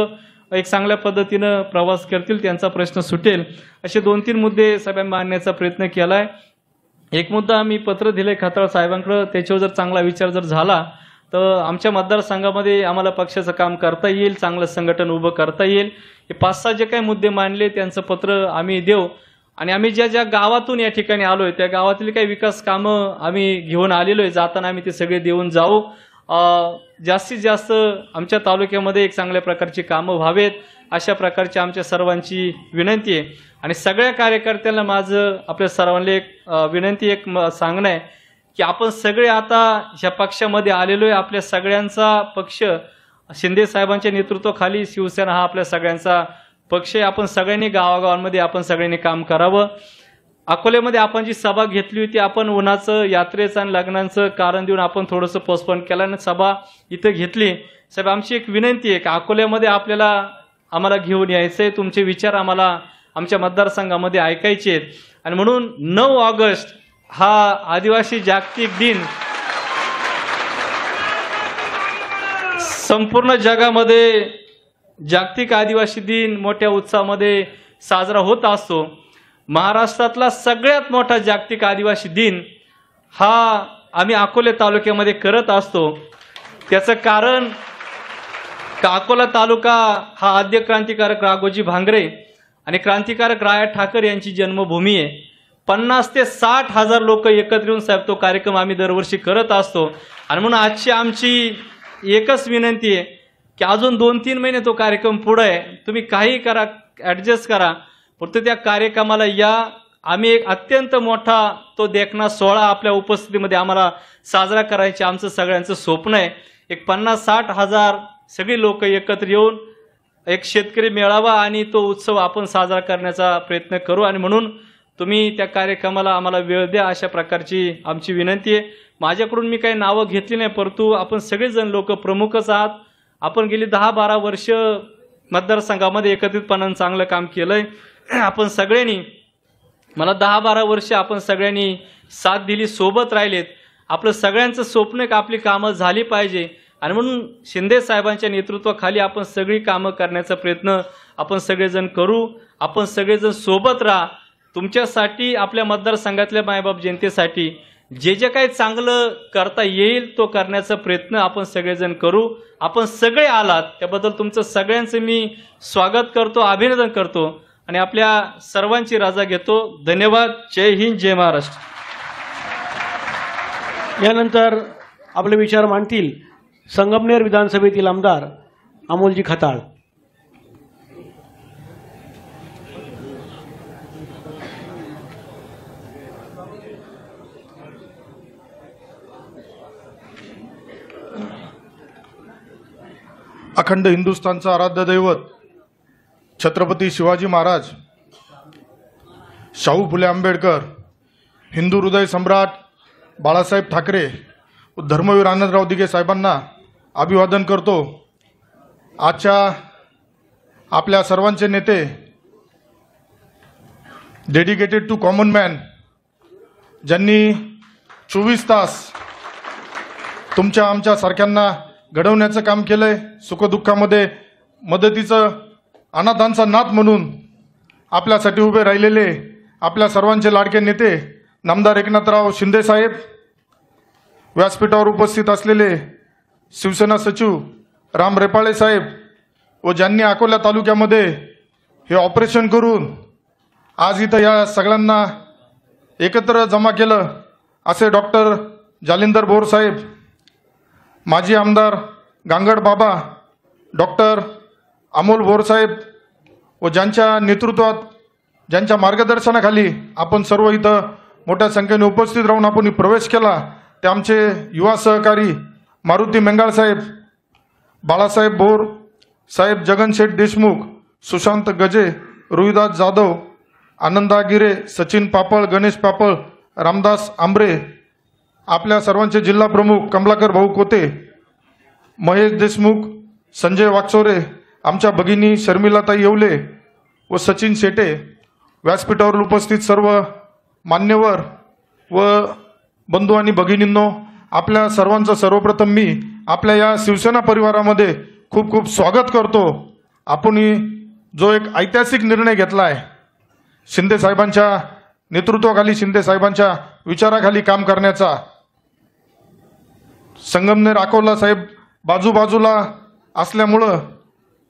एक चांगल्या पद्धतीनं प्रवास करतील, त्यांचा प्रश्न सुटेल. असे 2-3 मुद्दे सगळ्या मांडण्याचा प्रयत्न केलाय. एक मुद्दा मी पत्र दिले खताळ साहेबांकडे, त्याच्यावर जर चांगला विचार जर झाला तर आमच्या मतदारसंघामध्ये आम्हाला पक्षाचं काम करता येईल, चांगलं संघटन उभं करता येईल. हे 5-6 जे काही मुद्दे मांडले त्यांचं पत्र आम्ही देऊ. आणि आम्ही ज्या ज्या गावातून या ठिकाणी आलोय त्या गावातील काही विकास कामं आम्ही घेऊन आलेलो आहे, जाताना आम्ही ते सगळे देऊन जाऊ. जास्तीत जास्त आमच्या तालुक्यामध्ये एक चांगल्या प्रकारची कामं व्हावेत अशा प्रकारची आमच्या सर्वांची विनंती आहे. आणि सगळ्या कार्यकर्त्यांना माझं आपल्या सर्वांना एक विनंती एक सांगणं आहे की आपण सगळे आता ह्या पक्षामध्ये आलेलो आहे. आपल्या सगळ्यांचा पक्ष शिंदे साहेबांच्या नेतृत्वाखाली शिवसेना हा आपल्या सगळ्यांचा पक्ष आहे. आपण सगळ्यांनी गावागावांमध्ये आपण सगळ्यांनी काम करावं. अकोल्यामध्ये आपण जी सभा घेतली होती, आपण उन्हाचं यात्रेचं आणि लग्नाचं कारण देऊन आपण थोडंसं पोस्टपोन केलं आणि सभा इथं घेतली. साहेब आमची एक विनंती आहे की अकोल्यामध्ये आम्हाला घेऊन यायचंय, तुमचे विचार आम्हाला आमच्या मतदारसंघामध्ये ऐकायचे आहेत. आणि म्हणून 9 ऑगस्ट हा आदिवासी जागतिक दिन संपूर्ण जगामध्ये जागतिक आदिवासी दिन मोठ्या उत्साहामध्ये साजरा होत असतो. महाराष्ट्रातला सगळ्यात मोठा जागतिक आदिवासी दिन हा आम्ही अकोले तालुक्यामध्ये करत असतो. त्याचं कारण का अकोला तालुका हा आद्य क्रांतिकारक राघोजी भांगरे आणि क्रांतिकारक राया ठाकर यांची जन्मभूमी आहे. 50 ते 60 हजार लोक एकत्र येऊन साहेब तो कार्यक्रम आम्ही दरवर्षी करत असतो. आणि म्हणून आजची आमची एकच विनंती आहे की अजून 2-3 महिने तो कार्यक्रम पुढे आहे, तुम्ही काही करा, ॲडजस्ट करा, फक्त त्या कार्यक्रमाला या. आम्ही एक अत्यंत मोठा तो देखणा सोहळा आपल्या उपस्थितीमध्ये आम्हाला साजरा करायचे आमचं सगळ्यांचं स्वप्न आहे. एक 50-60 हजार सगळी लोक एकत्र येऊन एक शेतकरी मेळावा आणि तो उत्सव आपण साजरा करण्याचा प्रयत्न करू. आणि म्हणून तुम्ही त्या कार्यक्रमाला आम्हाला वेळ द्या अशा प्रकारची आमची विनंती आहे. माझ्याकडून मी काही नावं घेतली नाही, परंतु आपण सगळेजण लोक प्रमुखच आहात. आपण गेली 10-12 वर्ष मतदारसंघामध्ये एकत्रितपणानं चांगलं काम केलंय. आपण सगळ्यांनी मला 10-12 वर्ष आपण सगळ्यांनी साथ दिली, सोबत राहिलेत. आपलं सगळ्यांचं स्वप्न आहे की आपली कामं झाली पाहिजे. आणि म्हणून शिंदे साहेबांच्या नेतृत्वाखाली आपण सगळी कामं करण्याचा प्रयत्न आपण सगळेजण करू. आपण सगळेजण सोबत राहा. तुमच्यासाठी आपल्या मतदारसंघातल्या मायबाप जनतेसाठी जे जे काही चांगलं करता येईल तो करण्याचा प्रयत्न आपण सगळेजण करू. आपण सगळे आलात त्याबद्दल तुमचं सगळ्यांचं मी स्वागत करतो, अभिनंदन करतो आणि आपल्या सर्वांची रजा घेतो. धन्यवाद. जय हिंद, जय महाराष्ट्र. यानंतर आपले विचार मांडतील संगमनेर विधानसभेतील आमदार अमोलजी खताळ. अखंड हिंदुस्थानचं आराध्य दैवत छत्रपती शिवाजी महाराज, शाहू फुले आंबेडकर, हिंदू हृदय सम्राट बाळासाहेब ठाकरे धर्मवीर आनंदराव दिघे साहेबांना अभिवादन करतो. आजच्या आपल्या सर्वांचे नेते, डेडिकेटेड टू कॉमन मॅन, ज्यांनी 24 तास तुमच्या आमच्या सारख्यांना घडवण्याचं काम केलंय. सुखदुःखामध्ये मदतीचं अनाथांचा नाथ म्हणून आपल्यासाठी उभे राहिलेले आपल्या सर्वांचे लाडके नेते नामदार एकनाथराव शिंदे साहेब, व्यासपीठावर उपस्थित असलेले शिवसेना सचिव राम रेपाळे साहेब, व ज्यांनी अकोला तालुक्यामध्ये हे ऑपरेशन करून आज इथं या सगळ्यांना एकत्र जमा केलं असे डॉक्टर जालिंदर बोर साहेब, माजी आमदार गांगड बाबा, डॉक्टर अमोल बोर साहेब, व ज्यांच्या नेतृत्वात, ज्यांच्या मार्गदर्शनाखाली आपण सर्व इथं मोठ्या संख्येने उपस्थित राहून आपण प्रवेश केला, ते आमचे युवा सहकारी मारुती मेंगाळ साहेब, बाळासाहेब बोर साहेब, जगनशेठ देशमुख, सुशांत गजे, रोहिदास जाधव, आनंदा गिरे, सचिन पापळ, गणेश पापळ, रामदास आंबरे, आपल्या सर्वांचे जिल्हा प्रमुख कमलाकर भाऊ कोते, महेश देशमुख, संजय वाकचोरे, आमच्या भगिनी शर्मिलाताई येवले व सचिन शेटे, व्यासपीठावर उपस्थित सर्व मान्यवर व बंधू आणि भगिनींनो, आपल्या सर्वांचं सर्वप्रथम मी आपल्या या शिवसेना परिवारामध्ये खूप खूप स्वागत करतो. आपण जो एक ऐतिहासिक निर्णय घेतला आहे, शिंदे साहेबांच्या नेतृत्वाखाली, शिंदे साहेबांच्या विचाराखाली काम करण्याचा, संगमनेर अकोला साहेब बाजूबाजूला असल्यामुळं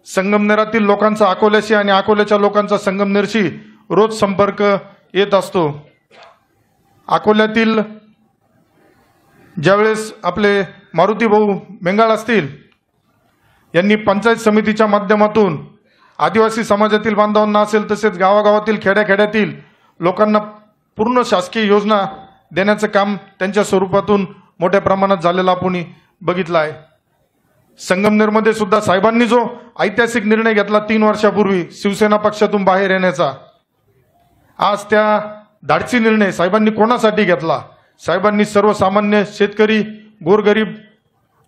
संगमनेरातील लोकांचा अकोल्याशी आणि अकोल्याच्या लोकांचा संगमनेरशी रोज संपर्क येत असतो. अकोल्यातील ज्यावेळेस आपले मारुती भाऊ मेंगाळ असतील, यांनी पंचायत समितीच्या माध्यमातून आदिवासी समाजातील बांधवांना असेल, तसेच गावागावातील खेड्याखेड्यातील लोकांना पूर्ण शासकीय योजना देण्याचं काम त्यांच्या स्वरूपातून मोठ्या प्रमाणात झालेलं आपण बघितलं आहे. संगमनेरमध्ये सुद्धा साहेबांनी जो ऐतिहासिक निर्णय घेतला 3 वर्षापूर्वी शिवसेना पक्षातून बाहेर येण्याचा, आज त्या धाडसी निर्णय साहेबांनी कोणासाठी घेतला? साहेबांनी सर्वसामान्य शेतकरी, गोरगरीब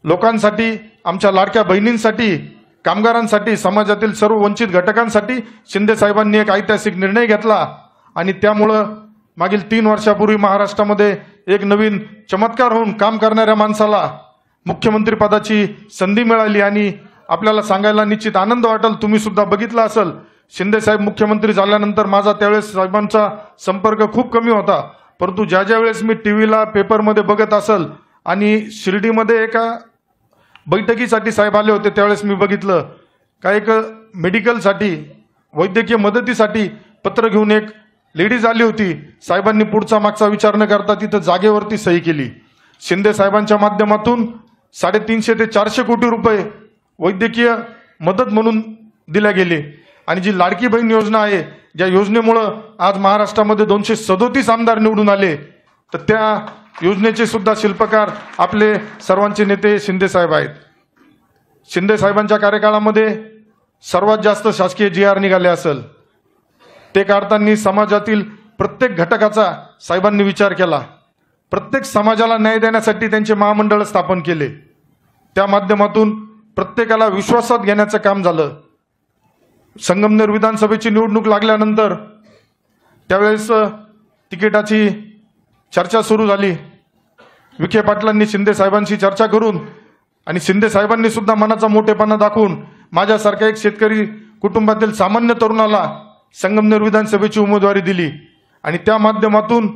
लोकांसाठी, आमच्या लाडक्या बहिणींसाठी, कामगारांसाठी, समाजातील सर्व वंचित घटकांसाठी शिंदे साहेबांनी एक ऐतिहासिक निर्णय घेतला. आणि त्यामुळं मागील 3 वर्षापूर्वी महाराष्ट्रामध्ये एक नवीन चमत्कार होऊन काम करणाऱ्या माणसाला मुख्यमंत्री पदाची संधी मिळाली. आणि आपल्याला सांगायला निश्चित आनंद वाटेल, तुम्ही सुद्धा बघितलं असेल, शिंदे साहेब मुख्यमंत्री झाल्यानंतर माझा त्यावेळेस साहेबांचा संपर्क खूप कमी होता, परंतु ज्या वेळेस मी टीव्हीला, पेपरमध्ये बघत असेल आणि शिर्डीमध्ये एका बैठकीसाठी साहेब आले होते, त्यावेळेस मी बघितलं का एक मेडिकलसाठी, वैद्यकीय मदतीसाठी पत्र घेऊन एक लेडीज आली होती. साहेबांनी पुढचा मागचा विचार न करता तिथं जागेवरती सही केली. शिंदे साहेबांच्या माध्यमातून 350 ते 400 कोटी रुपये वैद्यकीय मदत म्हणून दिल्या गेले. आणि जी लाडकी बहीण योजना आहे, ज्या योजनेमुळं आज महाराष्ट्रामध्ये 237 आमदार निवडून आले, तर त्या योजनेचे सुद्धा शिल्पकार आपले सर्वांचे नेते शिंदे साहेब आहेत. शिंदे साहेबांच्या कार्यकाळामध्ये सर्वात जास्त शासकीय GR निघाले असेल, ते काढताना समाजातील प्रत्येक घटकाचा साहेबांनी विचार केला. प्रत्येक समाजाला न्याय देण्यासाठी त्यांचे महामंडळ स्थापन केले. त्या माध्यमातून प्रत्येकाला विश्वासात घेण्याचं काम झालं. संगमनेर विधानसभेची निवडणूक लागल्यानंतर त्यावेळेस तिकिटाची चर्चा सुरू झाली. विखे पाटलांनी शिंदे साहेबांशी चर्चा करून आणि शिंदे साहेबांनी सुद्धा मनाचा मोठेपणा दाखवून माझ्यासारख्या एक शेतकरी कुटुंबातील सामान्य तरुणाला संगमनेर विधानसभेची उमेदवारी दिली. आणि त्या माध्यमातून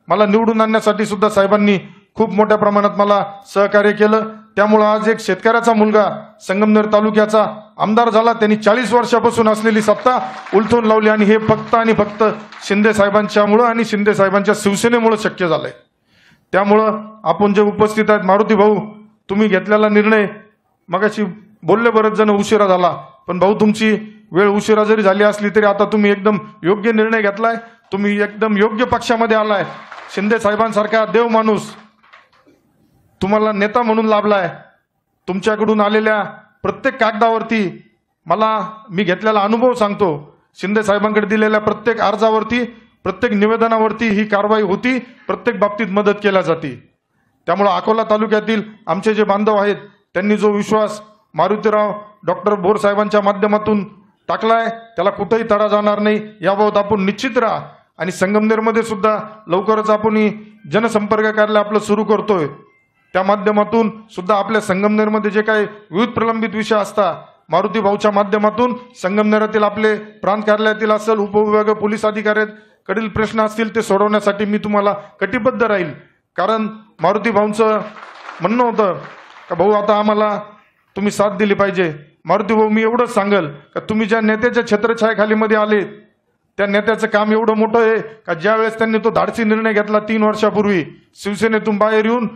मला निवडून आणण्यासाठी सुद्धा साहेबांनी खूप मोठ्या प्रमाणात मला सहकार्य केलं. त्यामुळे आज एक शेतकऱ्याचा मुलगा संगमनेर तालुक्याचा आमदार झाला. त्यांनी 40 वर्षापासून असलेली सत्ता उलथून लावली. आणि हे फक्त आणि फक्त शिंदे साहेबांच्यामुळं आणि शिंदे साहेबांच्या शिवसेनेमुळे शक्य झालंय. त्यामुळं आपण जे उपस्थित आहेत, मारुती भाऊ, तुम्ही घेतलेला निर्णय, मगाशी बोलले बरेच जण उशिरा झाला, पण भाऊ तुमची वेळ उशिरा जरी झाली असली तरी आता तुम्ही एकदम योग्य निर्णय घेतलाय. तुम्ही एकदम योग्य पक्षामध्ये आलाय. शिंदे साहेबांसारखा देव माणूस तुम्हाला नेता म्हणून लाभलाय. तुमच्याकडून आलेल्या प्रत्येक कागदावरती मी घेतलेला अनुभव सांगतो, शिंदे साहेबांकडे दिलेल्या प्रत्येक अर्जावरती, प्रत्येक निवेदनावरती ही कारवाई होती, प्रत्येक बाबतीत मदत केल्या जाते. त्यामुळे अकोला तालुक्यातील आमचे जे बांधव आहेत त्यांनी जो विश्वास मारुतीराव डॉक्टर बोर साहेबांच्या माध्यमातून टाकलाय त्याला कुठेही तडा जाणार नाही, याबाबत आपण निश्चित राहा. आणि संगमनेरमध्ये सुद्धा लवकरच आपण जनसंपर्क कार्यालय आपलं सुरू करतोय. त्या माध्यमातून सुद्धा आपल्या संगमनेरमध्ये जे काही विविध प्रलंबित विषय असतात मारुती भाऊच्या माध्यमातून संगमनेरातील आपले प्रांत कार्यालयातील असेल, उपविभागीय पोलीस अधिकाऱ्यांकडील प्रश्न असतील ते सोडवण्यासाठी मी तुम्हाला कटिबद्ध राहील. कारण मारुती भाऊंचं म्हणणं होतं का भाऊ आता आम्हाला तुम्ही साथ दिली पाहिजे. मारुती भाऊ मी एवढंच सांगेल का तुम्ही ज्या नेत्याच्या छत्रछायाखालीमध्ये आले त्या नेत्याचं काम एवढं मोठं आहे का ज्यावेळेस त्यांनी तो धाडसी निर्णय घेतला 3 वर्षापूर्वी शिवसेनेतून बाहेर येऊन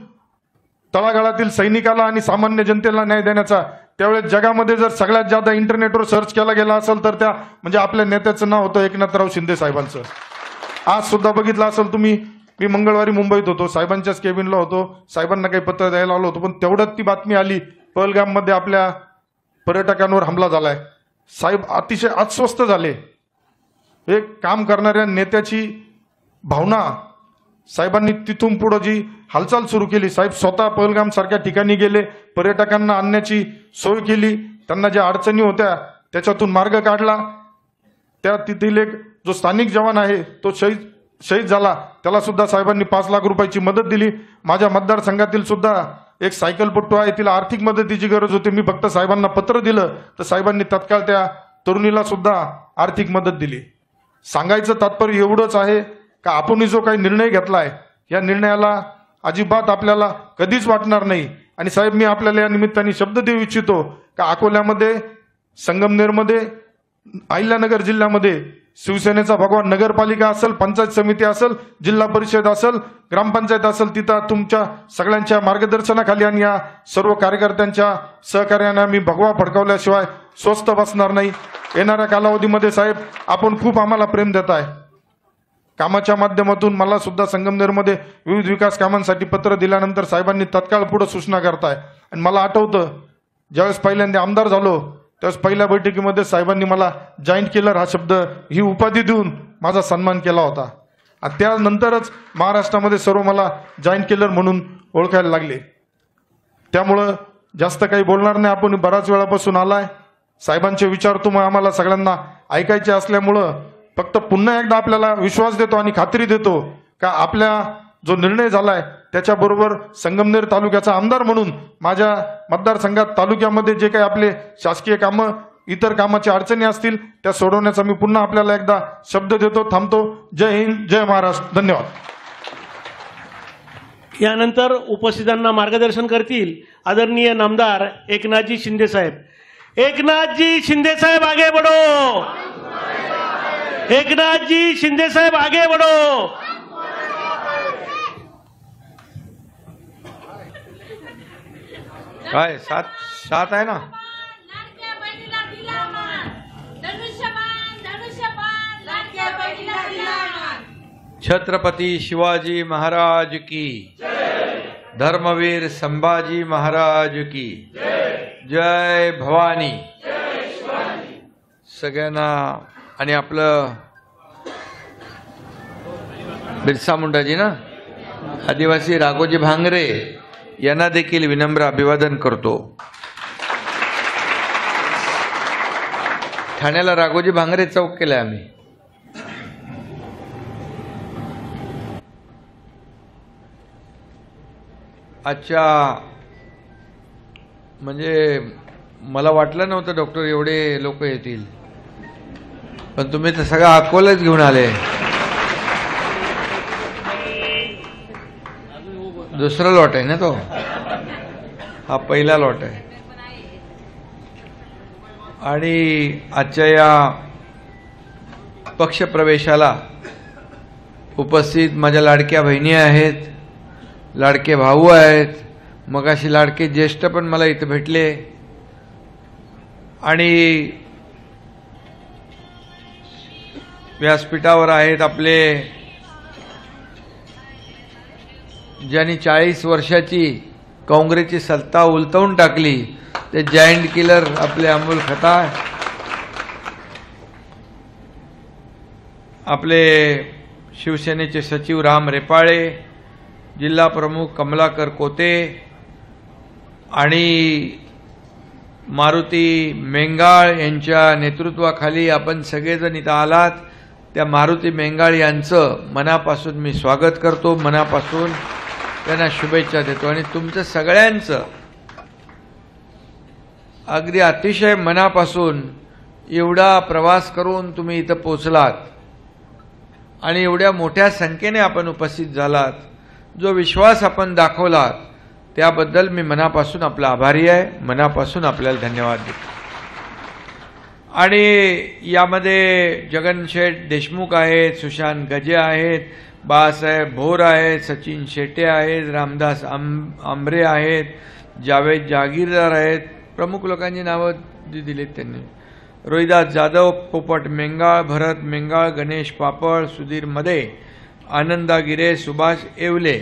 तळागाळातील सैनिकाला आणि सामान्य जनतेला न्याय देण्याचा, त्यावेळेस जगामध्ये जर सगळ्यात जादा इंटरनेटवर सर्च केला गेला असेल तर त्या म्हणजे आपल्या नेत्याचं नाव होतं एकनाथराव शिंदे साहेबांचं. आज सुद्धा बघितलं असेल तुम्ही, मी मंगळवारी मुंबईत होतो, साहेबांच्याच केबिनला होतो, साहेबांना काही पत्र द्यायला आलो होतो, पण तेवढ्यात ती बातमी आली पहलगाममध्ये आपल्या पर्यटकांवर हमला झालाय. साहेब अतिशय अस्वस्थ झाले. एक काम करणाऱ्या नेत्याची भावना साहेबांनी तिथून पुढे जी हालचाल सुरू केली, साहेब स्वतः पहलगाम सारख्या ठिकाणी गेले, पर्यटकांना आणण्याची सोय केली, त्यांना ज्या अडचणी होत्या त्याच्यातून मार्ग काढला. त्या तिथील एक जो स्थानिक जवान आहे तो शहीद झाला, त्याला सुद्धा साहेबांनी 5 लाख रुपयाची मदत दिली. माझ्या मतदारसंघातील सुद्धा एक सायकलपट्टू आहे, तिला आर्थिक मदतीची गरज होती, मी फक्त साहेबांना पत्र दिलं तर साहेबांनी तत्काळ त्या तरुणीला सुद्धा आर्थिक मदत दिली. सांगायचं तात्पर्य एवढंच आहे का आपण जो काही निर्णय घेतलाय या निर्णयाला अजिबात आपल्याला कधीच वाटणार नाही. आणि साहेब मी आपल्याला या निमित्ताने शब्द देऊ इच्छितो का अकोल्यामध्ये, संगमनेरमध्ये, अहिल्यानगर जिल्ह्यामध्ये शिवसेनेचा भगवान नगरपालिका असेल, पंचायत समिती असेल, जिल्हा परिषद असेल, ग्रामपंचायत असेल, तिथं तुमच्या सगळ्यांच्या मार्गदर्शनाखाली आणि या सर्व कार्यकर्त्यांच्या सहकार्याने मी भगवा फडकावल्याशिवाय स्वस्थ बसणार नाही. येणाऱ्या कालावधीमध्ये साहेब आपण खूप आम्हाला प्रेम देत आहे. कामाच्या माध्यमातून मला सुद्धा संगमनेरमध्ये विविध विकास कामांसाठी पत्र दिल्यानंतर साहेबांनी तत्काळ पुढे सूचना करताय. आणि मला आठवतं ज्यावेळेस पहिल्यांदा आमदार झालो त्यावेळेस पहिल्या बैठकीमध्ये साहेबांनी मला जॉईंट किलर हा शब्द, ही उपाधी देऊन माझा सन्मान केला होता. आणि त्यानंतरच महाराष्ट्रामध्ये सर्व मला जॉईंट किलर म्हणून ओळखायला लागले. त्यामुळं जास्त काही बोलणार नाही, आपण बराच वेळापासून आलाय. साहेबांचे विचार तुम्हाला आम्हाला सगळ्यांना ऐकायचे असल्यामुळं फक्त पुन्हा एकदा आपल्याला विश्वास देतो आणि खात्री देतो का आपल्या जो निर्णय झालाय त्याच्याबरोबर संगमनेर तालुक्याचा आमदार म्हणून माझ्या मतदारसंघात तालुक्यामध्ये जे काही आपले शासकीय कामं, इतर कामाच्या अडचणी असतील त्या सोडवण्याचा मी पुन्हा आपल्याला एकदा शब्द देतो. थांबतो. जय हिंद, जय महाराष्ट्र. धन्यवाद. यानंतर उपस्थितांना मार्गदर्शन करतील आदरणीय नामदार एकनाथजी शिंदे साहेब. एकनाथजी शिंदे साहेब आगे बढ़ो. एकनाथजी शिंदे साहेब आगे बढ़ो. काय सात आहे ना. छत्रपती शिवाजी महाराज की धर्मवीर संभाजी महाराज की जय भवानी. सगळ्यांना आणि आपलं बिरसा मुंडाजी ना, आदिवासी राघोजी भांगरे यांना देखील विनम्र अभिवादन करतो. ठाण्याला राघोजी भांगरे चौक केलाय आम्ही. आजच्या म्हणजे मला वाटलं नव्हतं डॉक्टर एवढे लोक येतील, पण तुम्ही तर सगळं अकोलाच घेऊन आले. दुसरा लॉट आहे ना तो, हा पहिला लॉट आहे. आणि आजच्या या पक्षप्रवेशाला उपस्थित माझ्या लाडक्या बहिणी आहेत, लाडके भाऊ आहेत, मगाशी लाडके ज्येष्ठ पण मला इथे भेटले. आणि व्यासपीठावर आहेत आपले ज्यांनी 40 वर्षाची काँग्रेसची सत्ता उलटवून टाकली ते जायंट किलर आपले अमोल खताळ, आपले शिवसेनेचे सचिव राम रेपाळे, जिल्हा प्रमुख कमलाकर कोते आणि मारुती मेंगाळ यांच्या नेतृत्वाखाली आपण सगळेजण इथं आलात. त्या मारुती मेंगाळ यांचं मनापासून मी स्वागत करतो, मनापासून त्यांना शुभेच्छा देतो. आणि तुमचं सगळ्यांचं अगदी अतिशय मनापासून एवढा प्रवास करून तुम्ही इथं पोचलात आणि एवढ्या मोठ्या संख्येने आपण उपस्थित झालात, जो विश्वास आपण दाखवलात त्याबद्दल मी मनापासून आपला आभारी आहे, मनापासून आपल्याला धन्यवाद देतो. आणि यामध्ये जगनशेठ देशमुख आहेत, सुशांत गजे आहेत, बाळासाहेब भोर आहेत, सचिन शेटे आहेत, रामदास आंबरे आहेत, जावेद जहागीरदार आहेत, प्रमुख लोकांची नावं दिलीत त्यांनी. रोहिदास जाधव, पोपट मेंगाळ, भरत मेंगाळ, गणेश पापळ, सुधीर मदे, आनंदा गिरे, सुभाष येवले,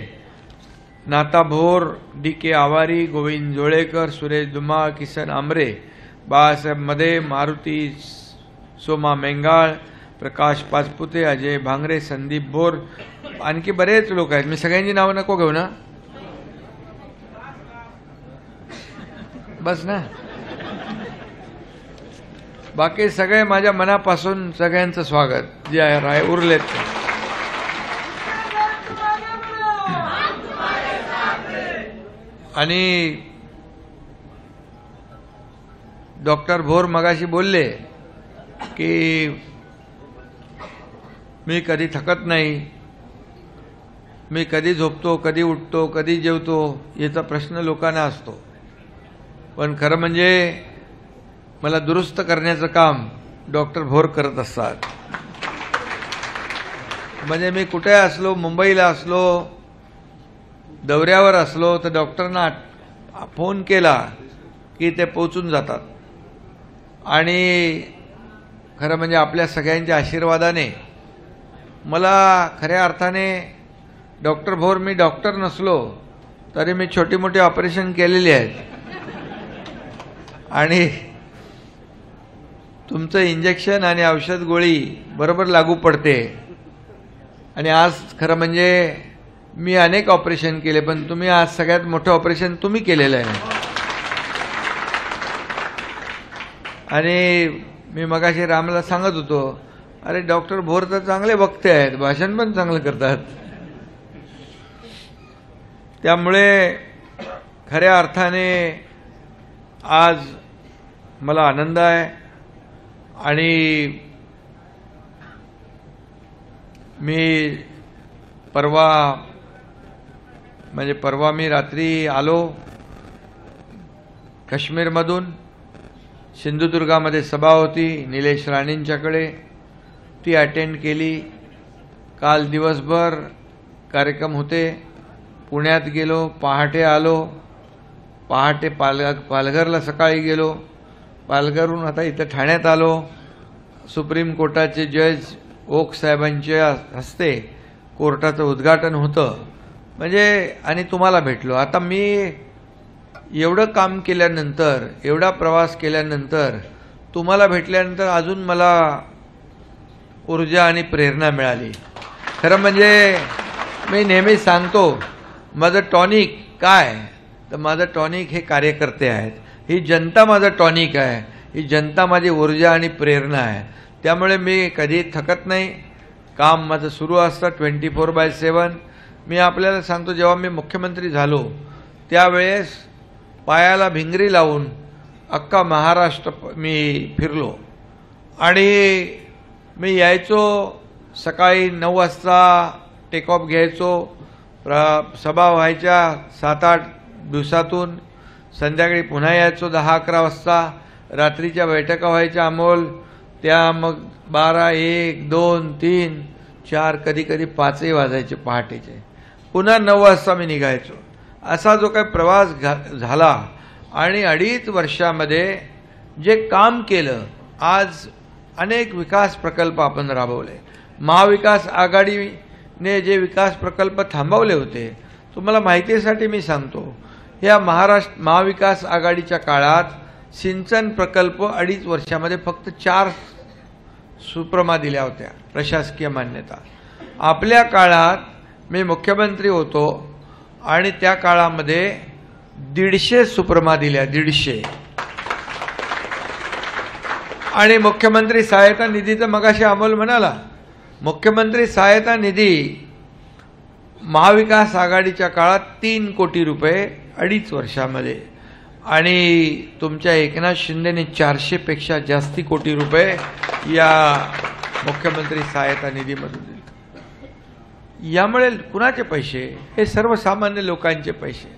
नाता भोर, डी.के. आवारी, गोविंद जोळेकर, सुरेश धुमाळ, किसन आमरे, बाळासाहेब मदे, मारुती सोमा मेंगाळ, प्रकाश पाचपुते, अजय भांगरे, संदीप भोर, आणखी बरेच लोक आहेत. मी सगळ्यांची नावं नको घेऊ ना, बस ना. बाकी सगळे माझ्या मनापासून सगळ्यांचं स्वागत जे आहे उरलेत. आणि डॉक्टर भोर मगाशी बोलले की मी कधी थकत नाही, मी कधी झोपतो, कधी उठतो, कधी जेवतो, याचा प्रश्न लोकांना असतो. पण खरं म्हणजे मला दुरुस्त करण्याचं काम डॉक्टर भोर करत असतात. म्हणजे मी कुठे असलो, मुंबईला असलो, दौऱ्यावर असलो, तर डॉक्टरना फोन केला की ते पोचून जातात. आणि खरं म्हणजे आपल्या सगळ्यांच्या आशीर्वादाने मला खऱ्या अर्थाने डॉक्टर भोर, मी डॉक्टर नसलो तरी मी छोटी मोठी ऑपरेशन केलेली आहेत आणि तुमचं इंजेक्शन आणि औषध गोळी बरोबर लागू पडते. आणि आज खरं म्हणजे मी अनेक ऑपरेशन केले, पण तुम्ही आज सगळ्यात मोठं ऑपरेशन तुम्ही केलेलं आहे. आणि मी मगाशी रामला सांगत होतो, अरे डॉक्टर भोर तर चांगले वक्ते आहेत, भाषण पण चांगलं करतात. त्यामुळे खऱ्या अर्थाने आज मला आनंद आहे. आणि मी परवा मी रात्री आलो काश्मीरमधून. सिंधुदुर्गामध्ये सभा होती निलेश राणेंच्याकडे, ती अटेंड केली. काल दिवसभर कार्यक्रम होते. पुण्यात गेलो, पहाटे आलो, पहाटे पालघरला सकाळी गेलो, पालघरहून आता इथं ठाण्यात आलो. सुप्रीम कोर्टाचे जज ओक साहेबांच्या हस्ते कोर्टाचं उद्घाटन होतं. म्हणजे आणि तुम्हाला भेटलो. आता मी एवढं काम केल्यानंतर, एवढा प्रवास केल्यानंतर, तुम्हाला भेटल्यानंतर अजून मला ऊर्जा आणि प्रेरणा मिळाली. खरं म्हणजे मी नेहमी सांगतो, माझं टॉनिक काय, तर माझं टॉनिक हे कार्यकर्ते आहेत. ही जनता माझं टॉनिक आहे, ही जनता माझी ऊर्जा आणि प्रेरणा आहे. त्यामुळे मी कधी थकत नाही. काम माझं सुरू असतं 24/7. मी आपल्याला सांगतो, जेव्हा मी मुख्यमंत्री झालो त्यावेळेस पायाला भिंगरी लावून अख्खा महाराष्ट्र मी फिरलो. आणि मी यायचो सकाळी 9 वाजता टेक ऑफ घ्यायचो, सभा व्हायच्या 7-8 दिवसातून, संध्याकाळी पुन्हा यायचो 10-11 वाजता, रात्रीच्या बैठका व्हायच्या अमोल, त्या मग 12, 1, 2, 3, 4, कधी कधी 5ही वाजायचे पहाटेचे. पुन्हा 9 वाजता मी निघायचो. असा जो काही प्रवास झाला आणि 2.5 वर्षामध्ये जे काम केलं, आज अनेक विकास प्रकल्प आपण राबवले. महाविकास आघाडीने जे विकास प्रकल्प थांबवले होते, तुम्हाला माहितीसाठी मी सांगतो, या महाविकास आघाडीच्या काळात सिंचन प्रकल्प 2.5 वर्षामध्ये फक्त 4 सुप्रमा दिल्या होत्या, प्रशासकीय मान्यता. आपल्या काळात मी मुख्यमंत्री होतो आणि त्या काळामध्ये 150 सुप्रमा दिल्या, 150. आणि मुख्यमंत्री सहायता निधीचं मगाशी अमोल म्हणाला, मुख्यमंत्री सहायता निधी महाविकास आघाडीच्या काळात 3 कोटी रुपये 2.5 वर्षामध्ये, आणि तुमच्या एकनाथ शिंदेने 400 पेक्षा जास्ती कोटी रुपये या मुख्यमंत्री सहायता निधीमधून दिले. यामुळे कुणाचे पैसे? हे सर्वसामान्य लोकांचे पैसे.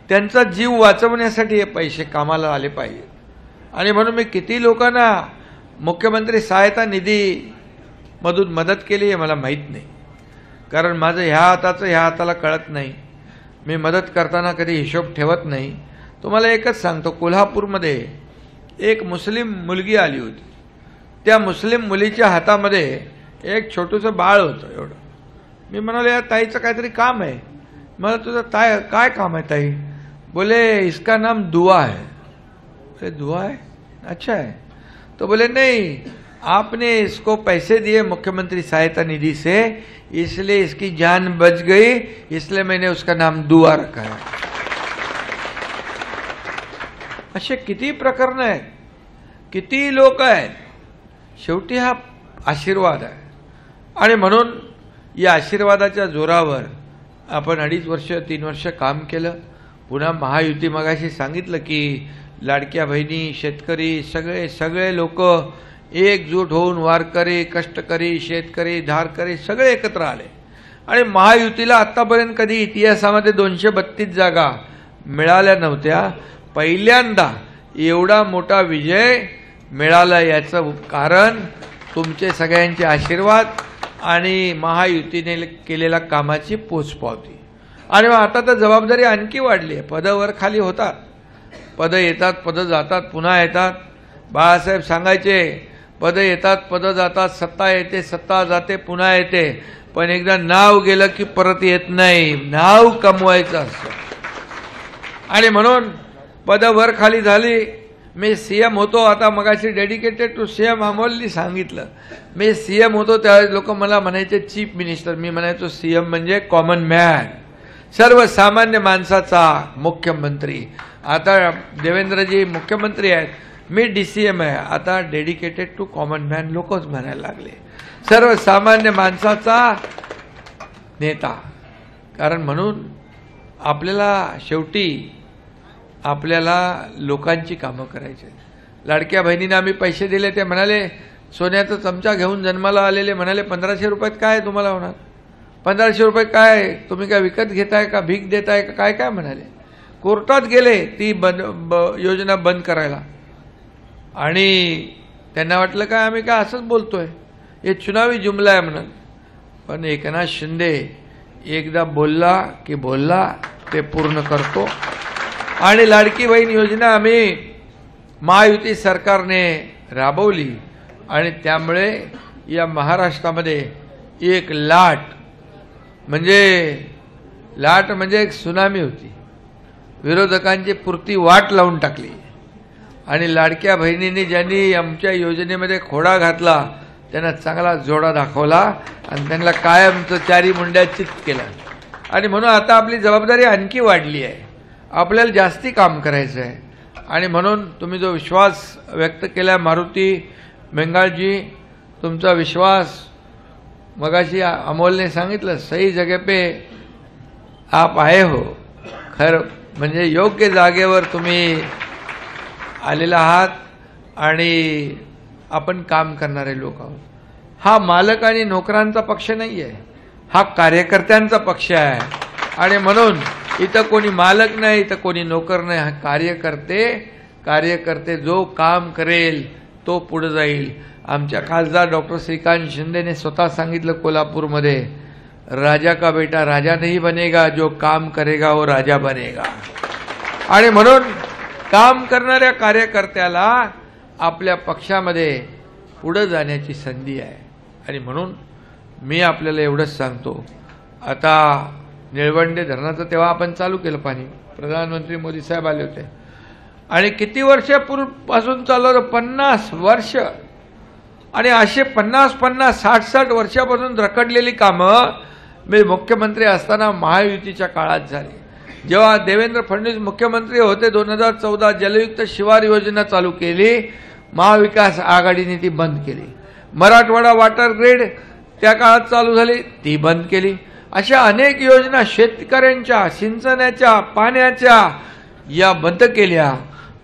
त्यांचा जीव वाचवण्यासाठी हे पैसे कामाला आले पाहिजे. आणि म्हणून मी किती लोकांना मुख्यमंत्री सहायता निधीमधून मदत केली हे मला माहीत नाही, कारण माझं ह्या हाताचं ह्या हाताला कळत नाही. मी मदत करताना कधी हिशोब ठेवत नाही. तुम्हाला एकच सांगतो, कोल्हापूरमध्ये एक मुस्लिम मुलगी आली होती. त्या मुस्लिम मुलीच्या हातामध्ये एक छोटूसं बाळ होतं एवढं. मी म्हणालो, या ताईचं काहीतरी काम आहे. मला तुझं काय काम आहे ताई? बोले इसका नाम दुआ है. बोले दुआ है, अच्छा है. तो बोले नहीं, आपने इसको पैसे दिए मुख्यमंत्री सहायता निधि से, इसलिए इसकी जान बच गई, इसलिए मैंने उसका नाम दुआ रखा है. असे किती प्रकरण आहेत, किती लोक आहेत. शेवटी हा आशीर्वाद आहे. आणि म्हणून या आशीर्वादाच्या जोरावर आपण 2.5 वर्ष 3 वर्ष काम केलं. पुन्हा महायुती, मगाशी सांगितलं की लाडक्या बहिणी, शेतकरी, सगळे लोक एकजूट होऊन वारकरी, कष्टकरी, शेतकरी, धारकरी सगळे एकत्र आले. आणि महायुतीला आतापर्यंत कधी इतिहासामध्ये 232 जागा मिळाल्या नव्हत्या. पहिल्यांदा एवढा मोठा विजय मिळाला. याचं कारण तुमचे सगळ्यांचे आशीर्वाद आणि महायुतीने केलेल्या कामाची पोचपावती. आणि आता तर जबाबदारी आणखी वाढली आहे. पदावर खाली होतात, पदं येतात, पदं जातात, पुन्हा येतात. बाळासाहेब सांगायचे, पदं येतात, पदं जातात, सत्ता येते, सत्ता जाते, पुन्हा येते, पण एकदा नाव गेलं की परत येत नाही. नाव कमवायचं असतं. आणि म्हणून पदं वर खाली झाली. मी सीएम होतो, आता मगाशी डेडिकेटेड टू सीएम अमोलनी सांगितलं, मी सीएम होतो त्यावेळेस लोक मला म्हणायचे चीफ मिनिस्टर. मी म्हणायचो सीएम म्हणजे कॉमन मॅन, सर्वसामान्य माणसाचा मुख्यमंत्री. आता देवेंद्रजी मुख्यमंत्री आहेत, मी डीसीएम आहे. आता डेडिकेटेड टू कॉमन मॅन लोकच म्हणायला लागले, सर्वसामान्य माणसाचा नेता. कारण म्हणून आपल्याला शेवटी आपल्याला लोकांची कामं करायची. लाडक्या बहिणींना आम्ही पैसे दिले, ते म्हणाले सोन्याचा चमचा घेऊन जन्माला आलेले म्हणाले 1500 रुपयात काय तुम्हाला होणार? 1500 रुपये काय तुम्ही काय विकत घेताय का, भीक देताय का, काय काय म्हणाले. कोर्टात गेले ती योजना बंद करायला. आणि त्यांना वाटलं काय आम्ही काय असंच बोलतोय, हे चुनावी जुमला आहे म्हणून. पण एकनाथ शिंदे एकदा बोलला की बोलला, ते पूर्ण करतो. आणि लाडकी बहीण योजना आम्ही महायुती सरकारने राबवली आणि त्यामुळे या महाराष्ट्रामध्ये एक लाट म्हणजे एक सुनामी होती. विरोधकांची पुरती वाट लावून टाकली. आणि लाडक्या बहिणींनी ज्यांनी आमच्या योजनेमध्ये खोडा घातला त्यांना चांगला जोडा दाखवला आणि त्यांना कायमचं चारी मुंड्या चित केलं. आणि म्हणून आता आपली जबाबदारी आणखी वाढली आहे. आपल्याला जास्ती काम करायचं आहे. आणि म्हणून तुम्ही जो विश्वास व्यक्त केला मारुती बेंगाळजी, तुमचा विश्वास मगाशी अमोलने सांगितलं, सही जगह पे आप आए हो. खरं म्हणजे योग्य जागेवर तुम्ही आलेला आहात आणि आपण काम करणारे लोक आहोत. हा मालक आणि नोकरांचा पक्ष नाही आहे, हा कार्यकर्त्यांचा पक्ष आहे. आणि म्हणून इथं कोणी मालक नाही, इथं कोणी नोकर नाही, हा कार्यकर्ते जो काम करेल तो पुढे जाईल. आमच्या खासदार डॉक्टर श्रीकांत शिंदेने स्वतः सांगितलं कोल्हापूरमध्ये, राजा का बेटा राजा नहीं बनेगा, जो काम करेगा वो राजा बनेगा. आणि म्हणून काम करणाऱ्या कार्यकर्त्याला आपल्या पक्षामध्ये पुढे जाण्याची संधी आहे. आणि म्हणून मी आपल्याला एवढंच सांगतो, आता निळवंडे धरणाचं तेव्हा आपण चालू केलं पाणी, प्रधानमंत्री मोदी साहेब आले होते. आणि किती वर्षापूर्वीपासून चालू होतं? 50 वर्ष. आणि असे 50, 60 वर्षापासून रखडलेली कामं मी मुख्यमंत्री असताना महायुतीच्या काळात झाली. जेव्हा देवेंद्र फडणवीस मुख्यमंत्री होते 2014 जलयुक्त शिवार योजना चालू केली, महाविकास आघाडीने ती बंद केली. मराठवाडा वॉटर ग्रिड त्या काळात चालू झाली, ती बंद केली. अशा अनेक योजना शेतकऱ्यांच्या सिंचनाच्या पाण्याच्या या बंद केल्या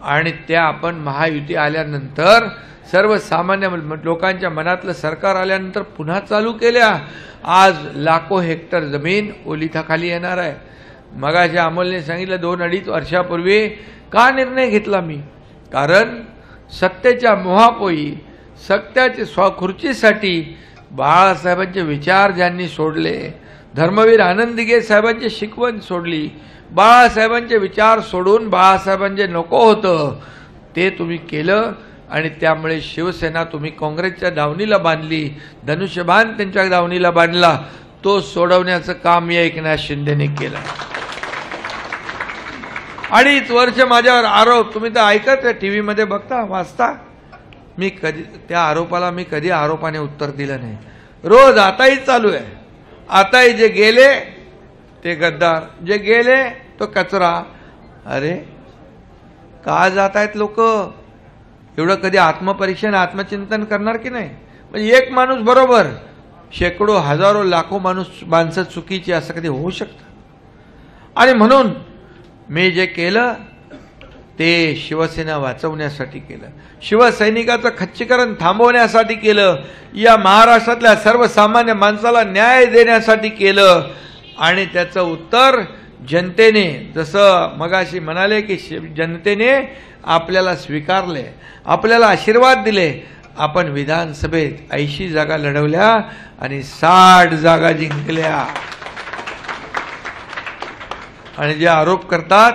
आणि त्या आपण महायुती आल्यानंतर सर्वसामान्य लोकांच्या मनातलं सरकार आल्यानंतर पुन्हा चालू केल्या. आज लाखो हेक्टर जमीन ओलिताखाली येणार आहे. मगाशी अमोलने सांगितलं 2-2.5 वर्षापूर्वी का निर्णय घेतला मी, कारण सत्तेच्या मोहापोई सत्याच्या खुर्चीसाठी बाळासाहेबांचे विचार ज्यांनी सोडले, धर्मवीर आनंद दिघे साहेबांची शिकवण सोडली, बाळासाहेबांचे विचार सोडून बाळासाहेबांचे नको होतं ते तुम्ही केलं आणि त्यामुळे शिवसेना तुम्ही काँग्रेसच्या दावणीला बांधली, धनुष्यबाण त्यांच्या दावणीला बांधला. तो सोडवण्याचं काम या एकनाथ शिंदेने केलं. 2.5 वर्ष माझ्यावर आरोप, तुम्ही तर ऐकत टीव्हीमध्ये बघता वाचता, मी कधी त्या आरोपाला मी कधी आरोपाने उत्तर दिलं नाही. रोज आताही चालू आहे. आताही जे गेले ते गद्दार, जे गेले तो कचरा. अरे का जात आहेत लोक? एवढं कधी आत्मपरीक्षण आत्मचिंतन करणार की नाही? म्हणजे एक माणूस बरोबर, शेकडो हजारो लाखो माणसं चुकीची, असं कधी होऊ शकतं? आणि म्हणून मी जे केलं ते शिवसेना वाचवण्यासाठी केलं, शिवसैनिकाचं खच्चीकरण थांबवण्यासाठी केलं, या महाराष्ट्रातल्या सर्वसामान्य माणसाला न्याय देण्यासाठी केलं. आणि त्याचं उत्तर जनतेने, जसं मगाशी म्हणाले की जनतेने आपल्याला स्वीकारले, आपल्याला आशीर्वाद दिले. आपण विधानसभेत 80 जागा लढवल्या आणि 60 जागा जिंकल्या. आणि जे आरोप करतात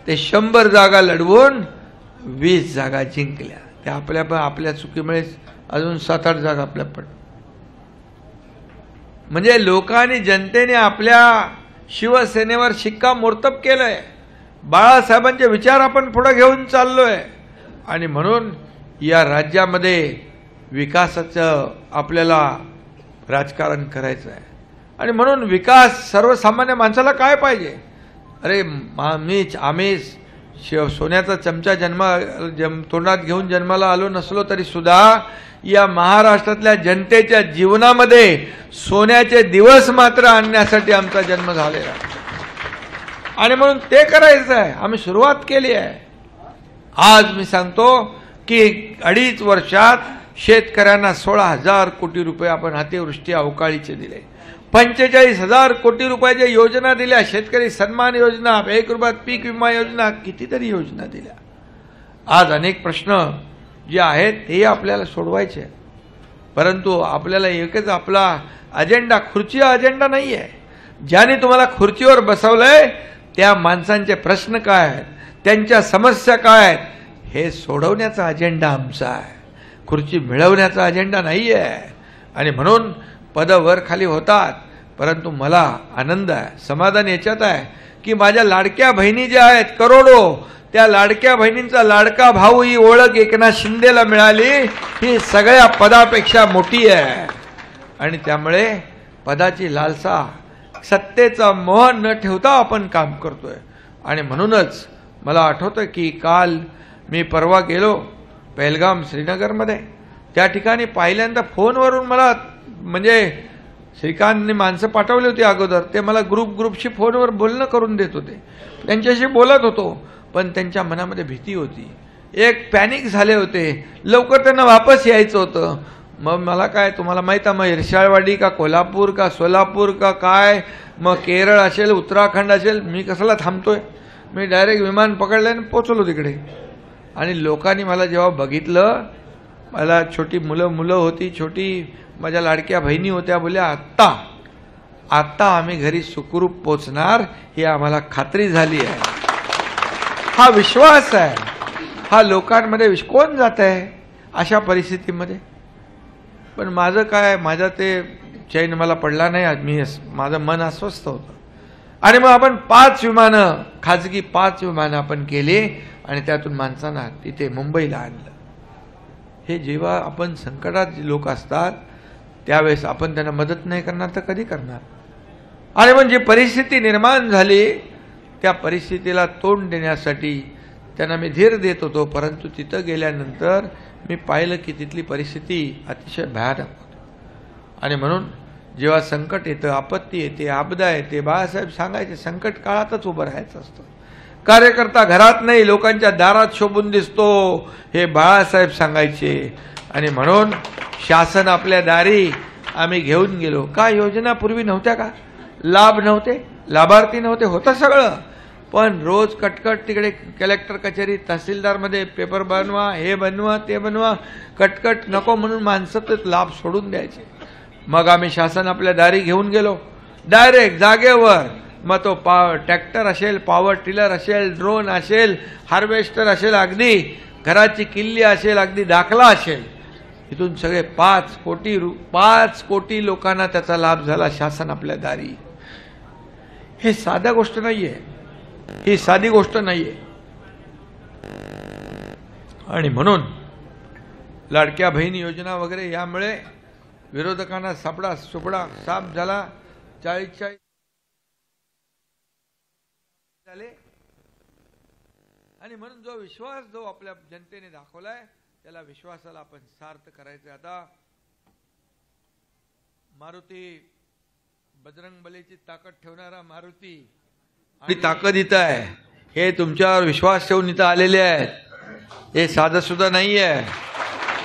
ते 100 जागा लढवून 20 जागा जिंकल्या. त्या आपल्या चुकीमुळे अजून 7-8 जागा आपल्या पडल्या. म्हणजे लोकांनी, जनतेने आपल्या शिवसेनेवर शिक्कामोर्तब केलंय. बाळासाहेबांचे विचार आपण पुढे घेऊन चाललोय. आणि म्हणून या राज्यामध्ये विकासाचं आपल्याला राजकारण करायचं आहे. आणि म्हणून विकास, सर्वसामान्य माणसाला काय पाहिजे? अरे आम्ही सोन्याचा चमचा तोंडात घेऊन जन्माला आलो नसलो तरी सुद्धा या महाराष्ट्रातल्या जनतेच्या जीवनामध्ये सोन्याचे दिवस मात्र आणण्यासाठी आमचा जन्म झालेला. आणि म्हणून ते करायचं आहे. आम्ही सुरुवात केली आहे. आज मी सांगतो की 2.5 वर्षात शेतकऱ्यांना 16,000 कोटी रुपये आपण अतिवृष्टी अवकाळीचे दिले, 45,000 कोटी रुपयाच्या योजना दिल्या, शेतकरी सन्मान योजना, 1 रुपयात पीक विमा योजना, कितीतरी योजना दिल्या. आज अनेक प्रश्न जे आहेत ते आपल्याला सोडवायचे, परंतु आपल्याला एकच आपला अजेंडा, खुर्ची अजेंडा नाही आहे. ज्याने तुम्हाला खुर्चीवर बसवलंय त्या माणसांचे प्रश्न काय आहेत, त्यांच्या समस्या काय आहेत, हे सोडवण्याचा अजेंडा आमचा आहे. खुर्ची मिळवण्याचा अजेंडा नाही आहे. आणि म्हणून पद वर खाली होतात, परंतु मला आनंद आहे, समाधान याच्यात आहे की माझ्या लाडक्या बहिणी ज्या आहेत करोडो, त्या लाडक्या बहिणींचा लाडका भाऊ ही ओळख एकनाथ शिंदेला मिळाली, ही सगळ्या पदापेक्षा मोठी आहे. आणि त्यामुळे पदाची लालसा, सत्तेचा मोह न ठेवता आपण काम करतोय. आणि म्हणूनच मला आठवतं की काल मी परवा गेलो पहलगाम श्रीनगरमध्ये. त्या ठिकाणी पहिल्यांदा फोनवरून मला, म्हणजे श्रीकांतने माणसं पाठवली होती अगोदर, ते मला ग्रुपशी फोनवर बोलणं करून देत होते. त्यांच्याशी बोलत होतो, पण त्यांच्या मनामध्ये भीती होती, एक पॅनिक झाले होते, लवकर त्यांना वापस यायचं होतं. मग मला काय, तुम्हाला माहीत आहे, मग इर्शाळवाडी का कोल्हापूर का सोलापूर का काय, मग केरळ असेल उत्तराखंड असेल, मी कशाला थांबतोय, मी डायरेक्ट विमान पकडलं आणि पोचलो तिकडे. आणि लोकांनी मला जेव्हा बघितलं, मला छोटी मुलं होती, छोटी माझ्या लाडक्या बहिणी होत्या, बोलल्या आत्ता आम्ही घरी सुखरूप पोचणार, ही आम्हाला खात्री झाली आहे. हा विश्वास आहे, हा लोकांमध्ये कोण जात आहे अशा परिस्थितीमध्ये. पण माझं काय, माझा ते चैन मला पडला नाही, माझं मन अस्वस्थ होतं. आणि मग आपण 5 विमानं, खाजगी 5 विमानं आपण केली आणि त्यातून माणसांना तिथे मुंबईला आणलं. हे जेव्हा आपण संकटात जे लोक असतात त्यावेळेस आपण त्यांना मदत नाही करणार तर कधी करणार. आणि म्हणजे परिस्थिती निर्माण झाली त्या परिस्थितीला तोंड देण्यासाठी त्यांना मी धीर देत होतो. परंतु तिथं गेल्यानंतर मी पाहिलं की तिथली परिस्थिती अतिशय भयानक होती. आणि म्हणून जेव्हा संकट येतं, आपत्ती येते, आपदा येते, बाळासाहेब सांगायचे संकट काळातच उभं राहायचं असतं. कार्यकर्ता घरात नाही लोकांच्या दारात शोभून दिसतो, हे बाळासाहेब सांगायचे. आणि म्हणून शासन आपल्या दारी आम्ही घेऊन गेलो. का योजना पूर्वी नव्हत्या का? लाभ नव्हते, लाभार्थी नव्हते, होतं सगळं. पण रोज कटकट तिकडे कलेक्टर कचेरी तहसीलदारमध्ये पेपर बनवा, हे बनवा, ते बनवा, कटकट नको म्हणून माणसं ते लाभ सोडून द्यायचे. मग आम्ही शासन आपल्या दारी घेऊन गेलो डायरेक्ट जागेवर. मग तो ट्रॅक्टर असेल, पॉवर टिलर असेल, ड्रोन असेल, हार्वेस्टर असेल, अगदी घराची किल्ली असेल, अगदी दाखला असेल, इथून सगळे 5 कोटी लोकांना त्याचा लाभ झाला. शासन आपल्या दारी. हे साध्या गोष्ट नाहीये, ही साधी गोष्ट नाहीये. आणि म्हणून लाडक्या बहीण योजना वगैरे यामुळे विरोधकांना सापडा सुपडा साप झाला. 40 झाले. आणि म्हणून जो विश्वास जो आपल्या जनतेने दाखवलाय त्याला विश्वासाला आपण सार्थ करायचं. आता मारुती बजरंग बलीची ताकद ठेवणारा मारुती आणि ताकद इथं आहे. हे तुमच्यावर विश्वास ठेवून इथं आलेले आहेत. हे साधं सुद्धा नाही आहे.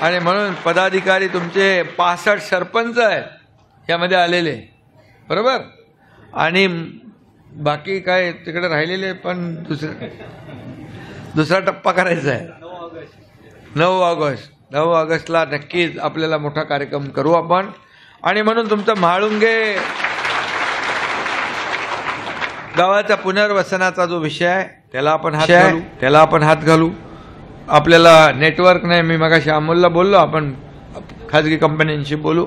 आणि म्हणून पदाधिकारी तुमचे 65 सरपंच आहेत यामध्ये आलेले, बरोबर. आणि बाकी काय तिकडे राहिलेले पण दुसरा टप्पा करायचा आहे. 9 ऑगस्टला नक्कीच आपल्याला मोठा कार्यक्रम करू आपण. आणि म्हणून तुमचं म्हाळुंगे गावाचा पुनर्वसनाचा जो विषय आहे त्याला आपण हात घालू. आपल्याला नेटवर्क नाही, मी मगाशी अमोलला बोललो, आपण खाजगी कंपन्यांशी बोलू.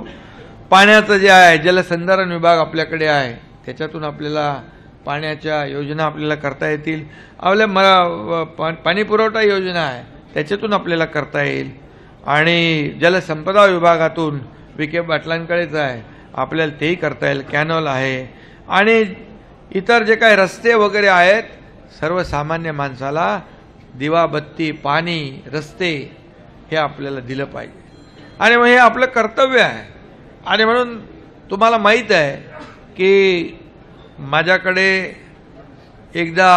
पाण्याचं जे आहे जलसंधारण विभाग आपल्याकडे आहे, त्याच्यातून आपल्याला पाण्याच्या योजना आपल्याला करता येतील. आपल्या पाणी पुरवठा योजना आहे त्याच्यातून आपल्याला करता येईल. आणि जलसंपदा विभागातून विखे पाटलांकडेच आहे, आपल्याला तेही करता येईल. कॅनॉल आहे. आणि इतर जे काही रस्ते वगैरे आहेत, सर्वसामान्य माणसाला दिवा बत्ती, पाणी, रस्ते हे आपल्याला दिलं पाहिजे. आणि मग हे आपलं कर्तव्य आहे. आणि म्हणून तुम्हाला माहीत आहे की माझ्याकडे एकदा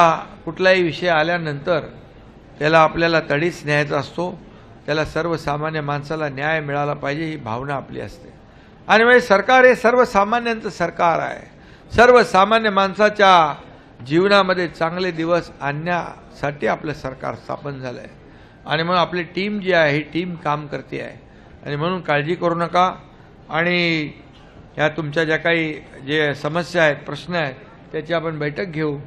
कुठलाही विषय आल्यानंतर त्याला आपल्याला तडीस न्यायचा असतो. त्याला सर्वसामान्य माणसाला न्याय मिळाला पाहिजे ही भावना आपली असते. आणि म्हणजे सरकार हे सर्वसामान्यांचं सरकार आहे. सर्वसामान्य माणसाच्या जीवनामध्ये चांगले दिवस आणण्यासाठी आपलं सरकार स्थापन झालं आहे. आणि म्हणून आपली टीम जी आहे ही टीम काम करते आहे. आणि म्हणून काळजी करू नका. आणि ह्या तुमच्या ज्या काही जे समस्या आहेत, प्रश्न आहेत, त्याची आपण बैठक घेऊ.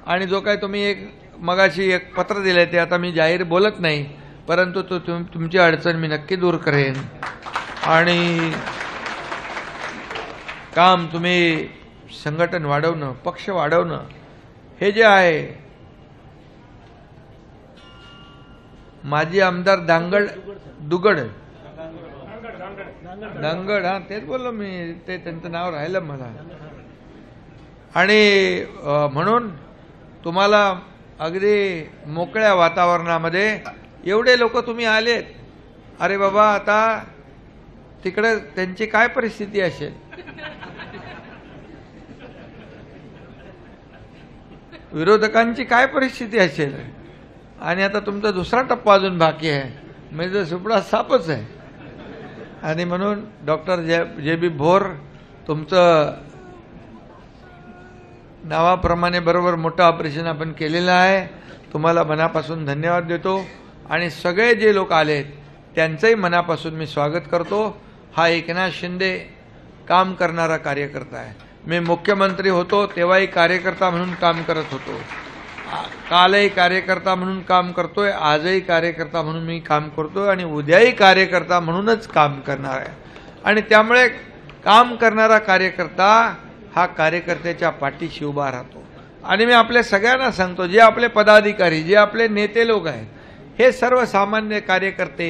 आणि जो काही तुम्ही मगाशी एक पत्र दिलं ते आता मी जाहीर बोलत नाही, परंतु तो तुमची अडचण मी नक्की दूर करेन. आणि काम तुम्ही संघटन वाढवणं, पक्ष वाढवणं हे जे आहे. माजी आमदार दुगड हा तेच बोललो मी, ते त्यांचं नाव राहिलं मला. आणि म्हणून तुम्हाला अगदी मोकळ्या वातावरणामध्ये एवढे लोक तुम्ही आलेत. अरे बाबा, आता तिकडे त्यांची काय परिस्थिती असेल? विरोधकांची काय परिस्थिती असेल? आणि आता तुमचा दुसरा टप्पा अजून बाकी आहे, म्हणजे सुपडा सापच आहे. आणि म्हणून डॉक्टर जे बी भोर, तुमचं नावाप्रमाणे बरोबर मोठं ऑपरेशन आपण केलेलं आहे. तुम्हाला मनापासून धन्यवाद देतो. आणि सगळे जे लोक आलेत त्यांचंही मनापासून मी स्वागत करतो. हा एकनाथ शिंदे काम करणारा कार्यकर्ता आहे. मी मुख्यमंत्री होतो तेव्हाही कार्यकर्ता म्हणून काम करत होतो, कालही कार्यकर्ता म्हणून काम करतोय, आजही कार्यकर्ता म्हणून मी काम करतोय आणि उद्याही कार्यकर्ता म्हणूनच काम करणार आहे. आणि त्यामुळे काम करणारा कार्यकर्ता हा कार्यकर्त्याच्या पाठीशी उभा राहतो. आणि मी आपल्या सगळ्यांना सांगतो, जे आपले पदाधिकारी, जे आपले नेते लोक आहेत, हे सर्वसामान्य कार्यकर्ते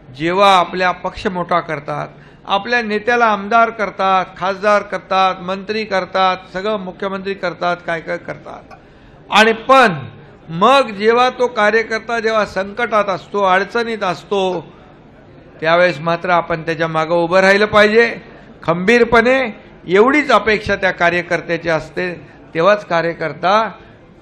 जेव्हा आपल्या पक्ष मोठा करतात, आपल्या नेत्याला आमदार करतात, खासदार करतात, मंत्री करतात, सगळं मुख्यमंत्री करतात, काय काय करतात. आणि पण मग जेव्हा तो कार्यकर्ता जेव्हा संकटात असतो, अडचणीत असतो, त्यावेळेस मात्र आपण त्याच्या मागे उभं राहिलं पाहिजे खंबीरपणे. एवढीच अपेक्षा त्या कार्यकर्त्याची असते. तेव्हाच कार्यकर्ता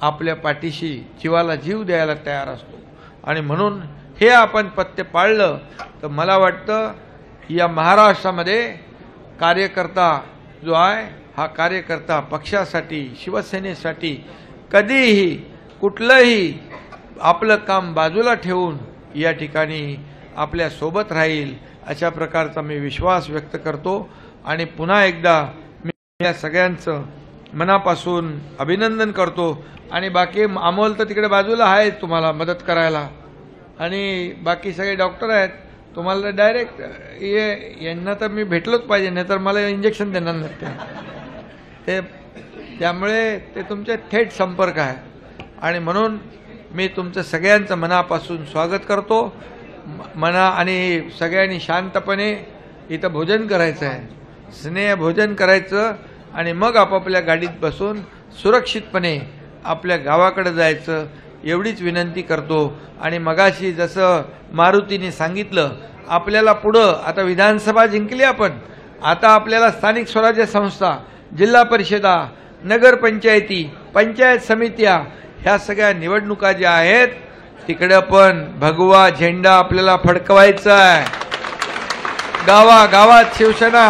आपल्या पाठीशी जीवाला जीव द्यायला तयार असतो. आणि म्हणून हे आपण पथ्य पाळलं तर मला वाटतं या महाराष्ट्रामध्ये कार्यकर्ता जो आहे हा कार्यकर्ता पक्षासाठी, शिवसेनेसाठी कधीही कुठलंही आपलं काम बाजूला ठेवून या ठिकाणी आपल्या सोबत राहील अशा प्रकारचा मी विश्वास व्यक्त करतो. आणि पुन्हा एकदा मी या सगळ्यांचं मनापासून अभिनंदन करतो. आणि बाकी अमोल तर तिकडे बाजूला आहे तुम्हाला मदत करायला, आणि बाकी सगळे डॉक्टर आहेत. तुम्हाला डायरेक्ट यांना तर मी भेटलोच पाहिजे, नाही तर मला इंजेक्शन देणार नाही ते. त्यामुळे ते तुमचे थेट संपर्क आहे. आणि म्हणून मी तुमचं सगळ्यांचं मनापासून स्वागत करतो. आणि सगळ्यांनी शांतपणे इथं भोजन करायचं आहे, स्नेह भोजन करायचं, आणि मग आपापल्या गाडीत बसून सुरक्षितपणे आपल्या गावाकडे जायचं एवढीच विनंती करतो. आणि मगाशी जसं मारुतीने सांगितलं, आपल्याला पुढं आता विधानसभा जिंकली आपण, आता आपल्याला स्थानिक स्वराज्य संस्था, जिल्हा परिषदा, नगरपंचायती, पंचायत समित्या ह्या सगळ्या निवडणुका ज्या आहेत तिकडे पण भगवा झेंडा आपल्याला फडकवायचा आहे. गावागावात शिवसेना,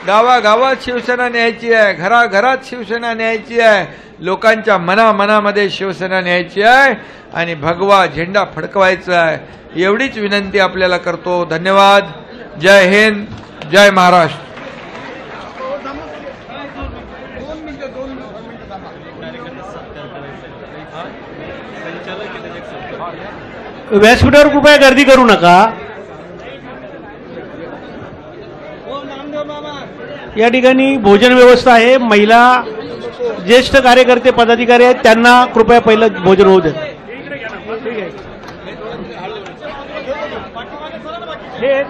गावागावात शिवसेना न्यायची आहे, घराघरात शिवसेना न्यायची आहे, लोकांच्या मनामध्ये शिवसेना न्यायची आहे आणि भगवा झेंडा फडकवायचा आहे. एवढीच विनंती आपल्याला करतो. धन्यवाद. जय हिंद, जय महाराष्ट्र. व्यासपीठावर कृपया गर्दी करू नका. या ठिकाणी भोजन व्यवस्था आहे. महिला, ज्येष्ठ कार्यकर्ते, पदाधिकारी आहेत, त्यांना कृपया पहिलं भोजन होऊ द्या. हे